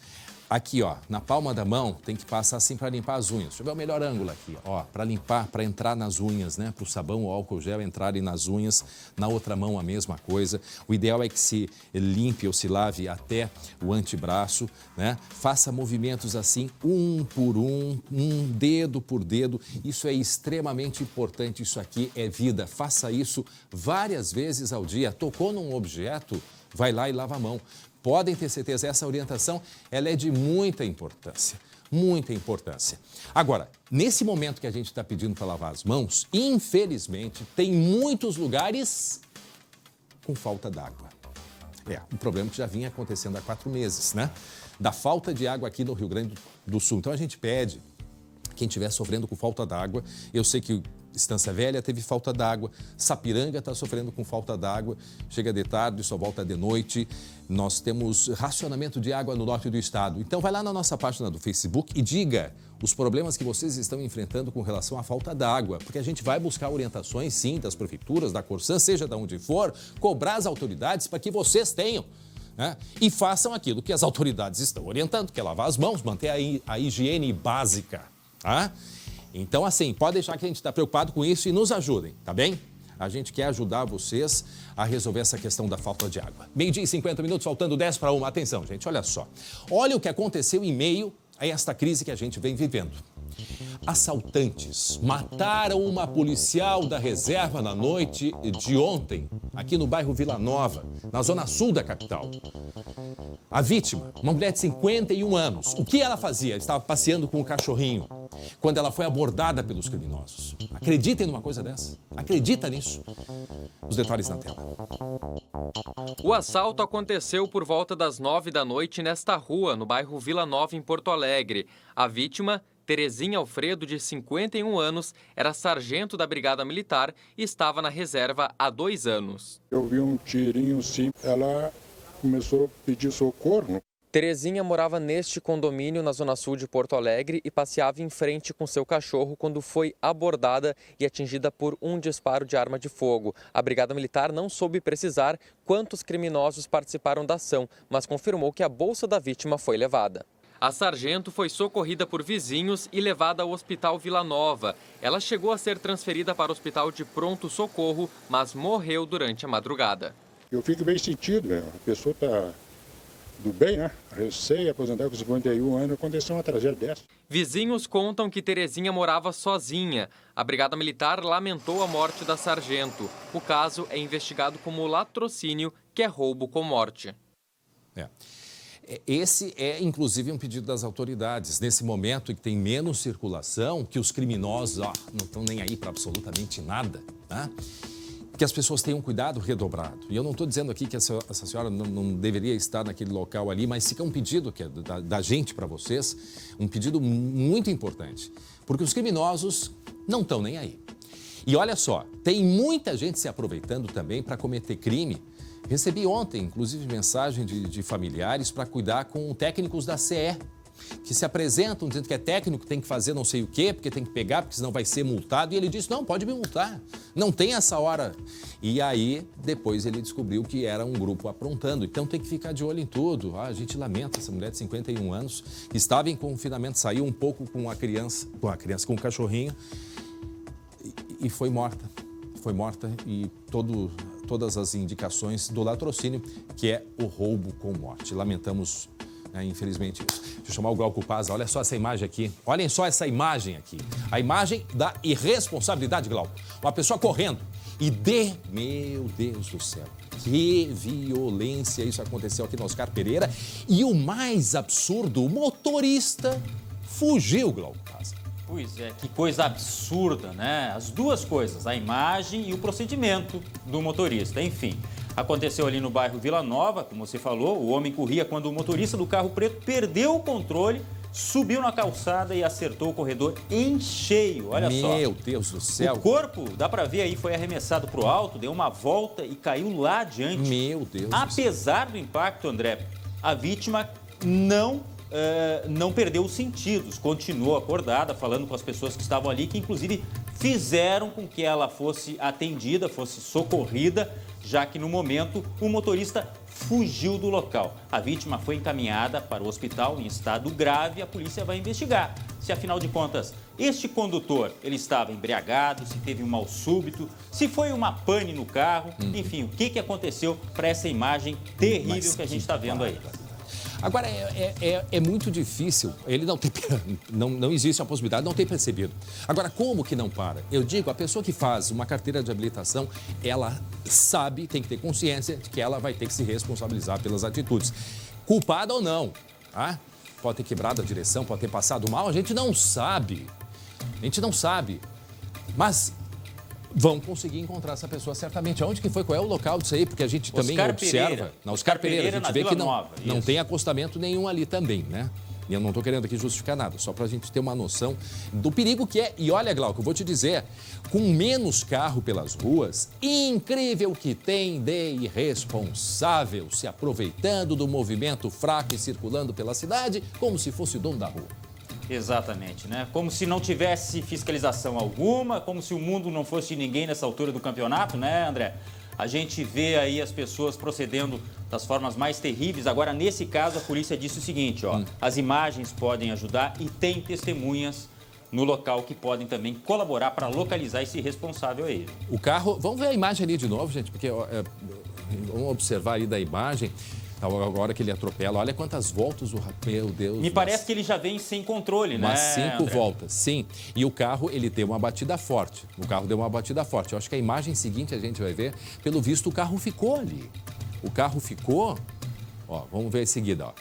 Aqui, ó, na palma da mão, tem que passar assim para limpar as unhas. Deixa eu ver o melhor ângulo aqui, ó, para limpar, para entrar nas unhas, né? Para o sabão ou álcool gel entrarem nas unhas, na outra mão a mesma coisa. O ideal é que se limpe ou se lave até o antebraço, né? Faça movimentos assim, um por um dedo por dedo. Isso é extremamente importante, isso aqui é vida. Faça isso várias vezes ao dia. Tocou num objeto, vai lá e lava a mão. Podem ter certeza, essa orientação ela é de muita importância, muita importância. Agora, nesse momento que a gente está pedindo para lavar as mãos, infelizmente, tem muitos lugares com falta d'água. Um problema que já vinha acontecendo há 4 meses, né? Da falta de água aqui no Rio Grande do Sul. Então, a gente pede, quem estiver sofrendo com falta d'água, eu sei que Estância Velha teve falta d'água, Sapiranga está sofrendo com falta d'água, chega de tarde e só volta de noite. Nós temos racionamento de água no norte do estado. Então vai lá na nossa página do Facebook e diga os problemas que vocês estão enfrentando com relação à falta d'água, porque a gente vai buscar orientações, sim, das prefeituras, da Corsan, seja de onde for, cobrar as autoridades para que vocês tenham, né? E façam aquilo que as autoridades estão orientando, que é lavar as mãos, manter a higiene básica, tá? Então, assim, pode deixar que a gente está preocupado com isso e nos ajudem, tá bem? A gente quer ajudar vocês a resolver essa questão da falta de água. 12h e 50 minutos, faltando 10 para 1. Atenção, gente, olha só. Olha o que aconteceu em meio a esta crise que a gente vem vivendo. Assaltantes mataram uma policial da reserva na noite de ontem, aqui no bairro Vila Nova, na zona sul da capital. A vítima, uma mulher de 51 anos. O que ela fazia? Ela estava passeando com o cachorrinho quando ela foi abordada pelos criminosos. Acreditem numa coisa dessa? Acredita nisso? Os detalhes na tela. O assalto aconteceu por volta das 9 da noite nesta rua, no bairro Vila Nova, em Porto Alegre. A vítima, Terezinha Alfredo, de 51 anos, era sargento da Brigada Militar e estava na reserva há 2 anos. Eu vi um tirinho sim, ela começou a pedir socorro. Terezinha morava neste condomínio na zona sul de Porto Alegre e passeava em frente com seu cachorro quando foi abordada e atingida por um disparo de arma de fogo. A Brigada Militar não soube precisar quantos criminosos participaram da ação, mas confirmou que a bolsa da vítima foi levada. A sargento foi socorrida por vizinhos e levada ao Hospital Vila Nova. Ela chegou a ser transferida para o Hospital de Pronto Socorro, mas morreu durante a madrugada. Eu fico bem sentido, né? A pessoa está do bem, né? Recém-aposentada com 51 anos, aconteceu uma tragédia dessa. Vizinhos contam que Terezinha morava sozinha. A Brigada Militar lamentou a morte da sargento. O caso é investigado como latrocínio, que é roubo com morte. Esse é, inclusive, um pedido das autoridades. Nesse momento em que tem menos circulação, que os criminosos não estão nem aí para absolutamente nada, tá? Que as pessoas tenham cuidado redobrado. E eu não estou dizendo aqui que essa senhora não deveria estar naquele local ali, mas fica um pedido que é da gente para vocês, um pedido muito importante, porque os criminosos não estão nem aí. E olha só, tem muita gente se aproveitando também para cometer crime. Recebi ontem, inclusive, mensagem de familiares para cuidar com técnicos da CE, que se apresentam dizendo que é técnico, tem que fazer não sei o quê, porque tem que pegar, porque senão vai ser multado. E ele disse, não, pode me multar, não tem essa hora. E aí, depois ele descobriu que era um grupo aprontando. Então tem que ficar de olho em tudo. A gente lamenta essa mulher de 51 anos, que estava em confinamento, saiu um pouco com com o cachorrinho e foi morta. Foi morta e todas as indicações do latrocínio, que é o roubo com morte. Lamentamos, infelizmente. Deixa eu chamar o Glauco Paz. Olha só essa imagem aqui. Olhem só essa imagem aqui. A imagem da irresponsabilidade, Glauco. Uma pessoa correndo e meu Deus do céu, que violência. Isso aconteceu aqui no Oscar Pereira. E o mais absurdo, o motorista fugiu, Glauco Paz. Pois é, que coisa absurda, né? As duas coisas, a imagem e o procedimento do motorista. Enfim, aconteceu ali no bairro Vila Nova, como você falou, o homem corria quando o motorista do carro preto perdeu o controle, subiu na calçada e acertou o corredor em cheio, olha só. Meu Deus do céu. O corpo, dá pra ver aí, foi arremessado pro alto, deu uma volta e caiu lá adiante. Meu Deus. Apesar do impacto, André, a vítima não perdeu os sentidos, continuou acordada, falando com as pessoas que estavam ali, que inclusive fizeram com que ela fosse atendida, fosse socorrida, já que no momento o motorista fugiu do local. A vítima foi encaminhada para o hospital em estado grave e a polícia vai investigar se, afinal de contas, este condutor ele estava embriagado, se teve um mal súbito, se foi uma pane no carro, enfim, o que aconteceu para essa imagem terrível que a gente está vendo aí. Agora, é muito difícil, ele não existe a possibilidade, não tem percebido. Agora, como que não para? Eu digo, a pessoa que faz uma carteira de habilitação, ela sabe, tem que ter consciência de que ela vai ter que se responsabilizar pelas atitudes. Culpada ou não, tá? Pode ter quebrado a direção, pode ter passado mal, a gente não sabe. Mas vão conseguir encontrar essa pessoa certamente. Aonde que foi? Qual é o local disso aí? Porque a gente também observa. Na Oscar Pereira, a gente vê que não tem acostamento nenhum ali também, né? E eu não estou querendo aqui justificar nada, só para a gente ter uma noção do perigo que é. E olha, Glauco, eu vou te dizer, com menos carro pelas ruas, incrível que tem de irresponsável se aproveitando do movimento fraco e circulando pela cidade como se fosse o dono da rua. Exatamente, né? Como se não tivesse fiscalização alguma, como se o mundo não fosse de ninguém nessa altura do campeonato, né, André? A gente vê aí as pessoas procedendo das formas mais terríveis. Agora, nesse caso, a polícia disse o seguinte, ó, as imagens podem ajudar e tem testemunhas no local que podem também colaborar para localizar esse responsável aí. O carro, vamos ver a imagem ali de novo, gente, porque vamos observar aí da imagem. Agora que ele atropela, olha quantas voltas o meu Deus. Me parece que ele já vem sem controle, né? Umas 5 André? voltas, sim. E o carro, ele deu uma batida forte. Eu acho que a imagem seguinte a gente vai ver, pelo visto o carro ficou ali. O carro ficou, ó, vamos ver em seguida, ó.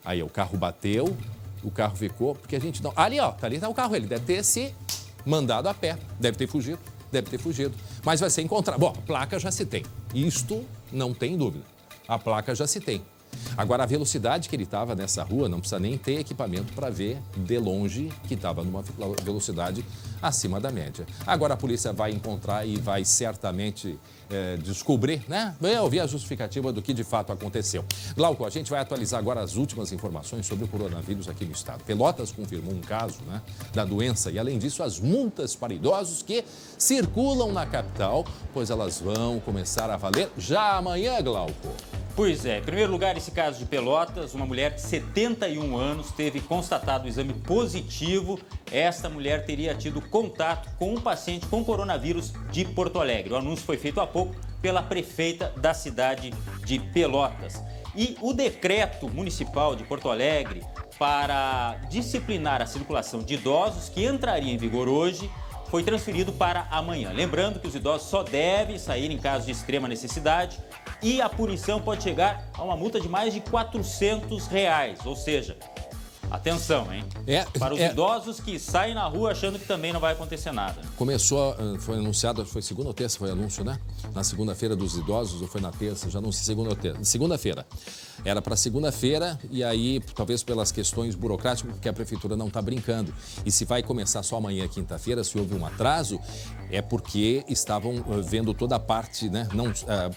Aí, o carro bateu, o carro ficou, porque a gente não... Ali, ó, ali tá o carro, ele deve ter se mandado a pé, deve ter fugido. Mas vai ser encontrado. Bom, a placa já se tem, isto não tem dúvida. A placa já se tem. Agora, a velocidade que ele estava nessa rua, não precisa nem ter equipamento para ver de longe que estava numa velocidade acima da média. Agora, a polícia vai encontrar e vai certamente descobrir, né? Vai ouvir a justificativa do que de fato aconteceu. Glauco, a gente vai atualizar agora as últimas informações sobre o coronavírus aqui no estado. Pelotas confirmou um caso, né, da doença e, além disso, as multas para idosos que circulam na capital, pois elas vão começar a valer já amanhã, Glauco. Pois é, em primeiro lugar, esse caso de Pelotas, uma mulher de 71 anos teve constatado o exame positivo. Esta mulher teria tido contato com um paciente com coronavírus de Porto Alegre. O anúncio foi feito há pouco pela prefeita da cidade de Pelotas. E o decreto municipal de Porto Alegre para disciplinar a circulação de idosos, que entraria em vigor hoje, foi transferido para amanhã. Lembrando que os idosos só devem sair em caso de extrema necessidade e a punição pode chegar a uma multa de mais de R$400. Ou seja, atenção, hein? Para os idosos que saem na rua achando que também não vai acontecer nada. Começou, foi anunciado, foi segunda ou terça, foi anúncio, né? Na segunda-feira dos idosos, ou foi na terça? Já não sei, segunda ou terça. Segunda-feira. Era para segunda-feira e aí, talvez pelas questões burocráticas, porque a prefeitura não está brincando. E se vai começar só amanhã, quinta-feira, se houve um atraso, é porque estavam vendo toda a parte, né? Não,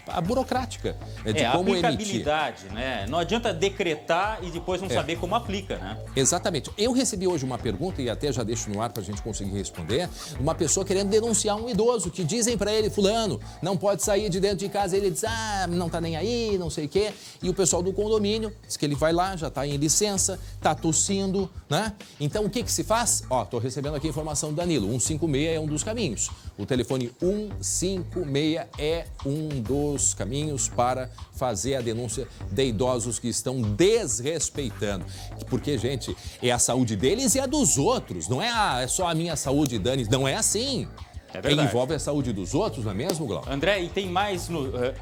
a burocrática de como emitir. A aplicabilidade, né? Não adianta decretar e depois não saber como aplica, né? Exatamente. Eu recebi hoje uma pergunta, e até já deixo no ar para a gente conseguir responder, uma pessoa querendo denunciar um idoso, que dizem para ele, fulano, não pode sair de dentro de casa. Ele diz, não tá nem aí, não sei o quê. E o pessoal do condomínio diz que ele vai lá, já tá em licença, tá tossindo, né? Então, o que se faz? Ó, tô recebendo aqui a informação do Danilo, 156 é um dos caminhos. O telefone 156 é um dos caminhos para fazer a denúncia de idosos que estão desrespeitando. Porque, gente, é a saúde deles e a dos outros. Não é só a minha saúde, Dani. Não é assim. É verdade. Envolve a saúde dos outros, não é mesmo, Glauco? André, e tem mais...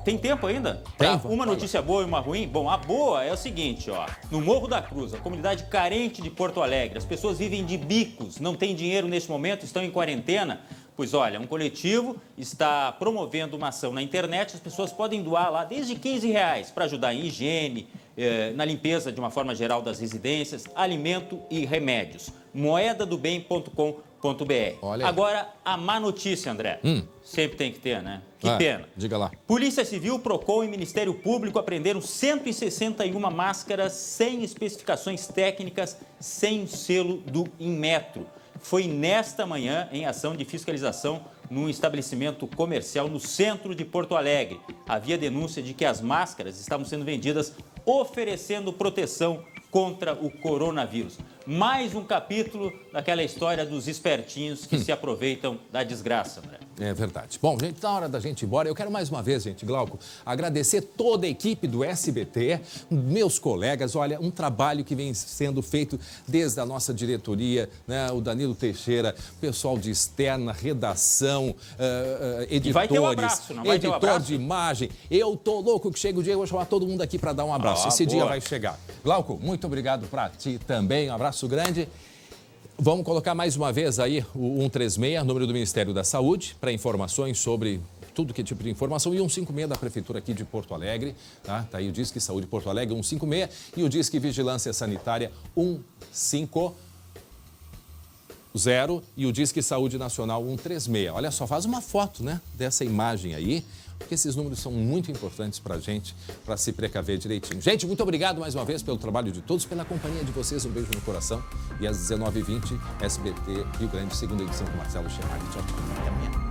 tem tempo ainda? Tem. Uma notícia boa e uma ruim? Bom, a boa é o seguinte, ó. No Morro da Cruz, a comunidade carente de Porto Alegre, as pessoas vivem de bicos, não têm dinheiro neste momento, estão em quarentena. Pois olha, um coletivo está promovendo uma ação na internet, as pessoas podem doar lá desde R$15 para ajudar em higiene, na limpeza de uma forma geral das residências, alimento e remédios. moedadobem.com.br. Agora, a má notícia, André. Sempre tem que ter, né? Que pena. Diga lá. Polícia Civil, Procon e Ministério Público apreenderam 161 máscaras sem especificações técnicas, sem selo do Inmetro. Foi nesta manhã em ação de fiscalização num estabelecimento comercial no centro de Porto Alegre. Havia denúncia de que as máscaras estavam sendo vendidas oferecendo proteção contra o coronavírus. Mais um capítulo daquela história dos espertinhos que se aproveitam da desgraça, André. É verdade. Bom, gente, na hora da gente ir embora, eu quero mais uma vez, gente, Glauco, agradecer toda a equipe do SBT, meus colegas, olha, um trabalho que vem sendo feito desde a nossa diretoria, né, o Danilo Teixeira, pessoal de externa, redação, editores, e vai ter um abraço, não vai ter um abraço? De imagem. Eu tô louco que chega o dia, eu vou chamar todo mundo aqui para dar um abraço. Esse dia vai chegar. Glauco, muito obrigado para ti também, um abraço grande. Vamos colocar mais uma vez aí o 136, número do Ministério da Saúde, para informações sobre tudo que tipo de informação, e o 156 da Prefeitura aqui de Porto Alegre, tá? Tá aí o Disque Saúde Porto Alegre, 156, e o Disque Vigilância Sanitária 150 e o Disque Saúde Nacional 136. Olha só, faz uma foto, né, dessa imagem aí, porque esses números são muito importantes para a gente, para se precaver direitinho. Gente, muito obrigado mais uma vez pelo trabalho de todos, pela companhia de vocês. Um beijo no coração. E às 19h20, SBT Rio Grande, segunda edição com Marcelo Chemari. Tchau, tchau. Até amanhã.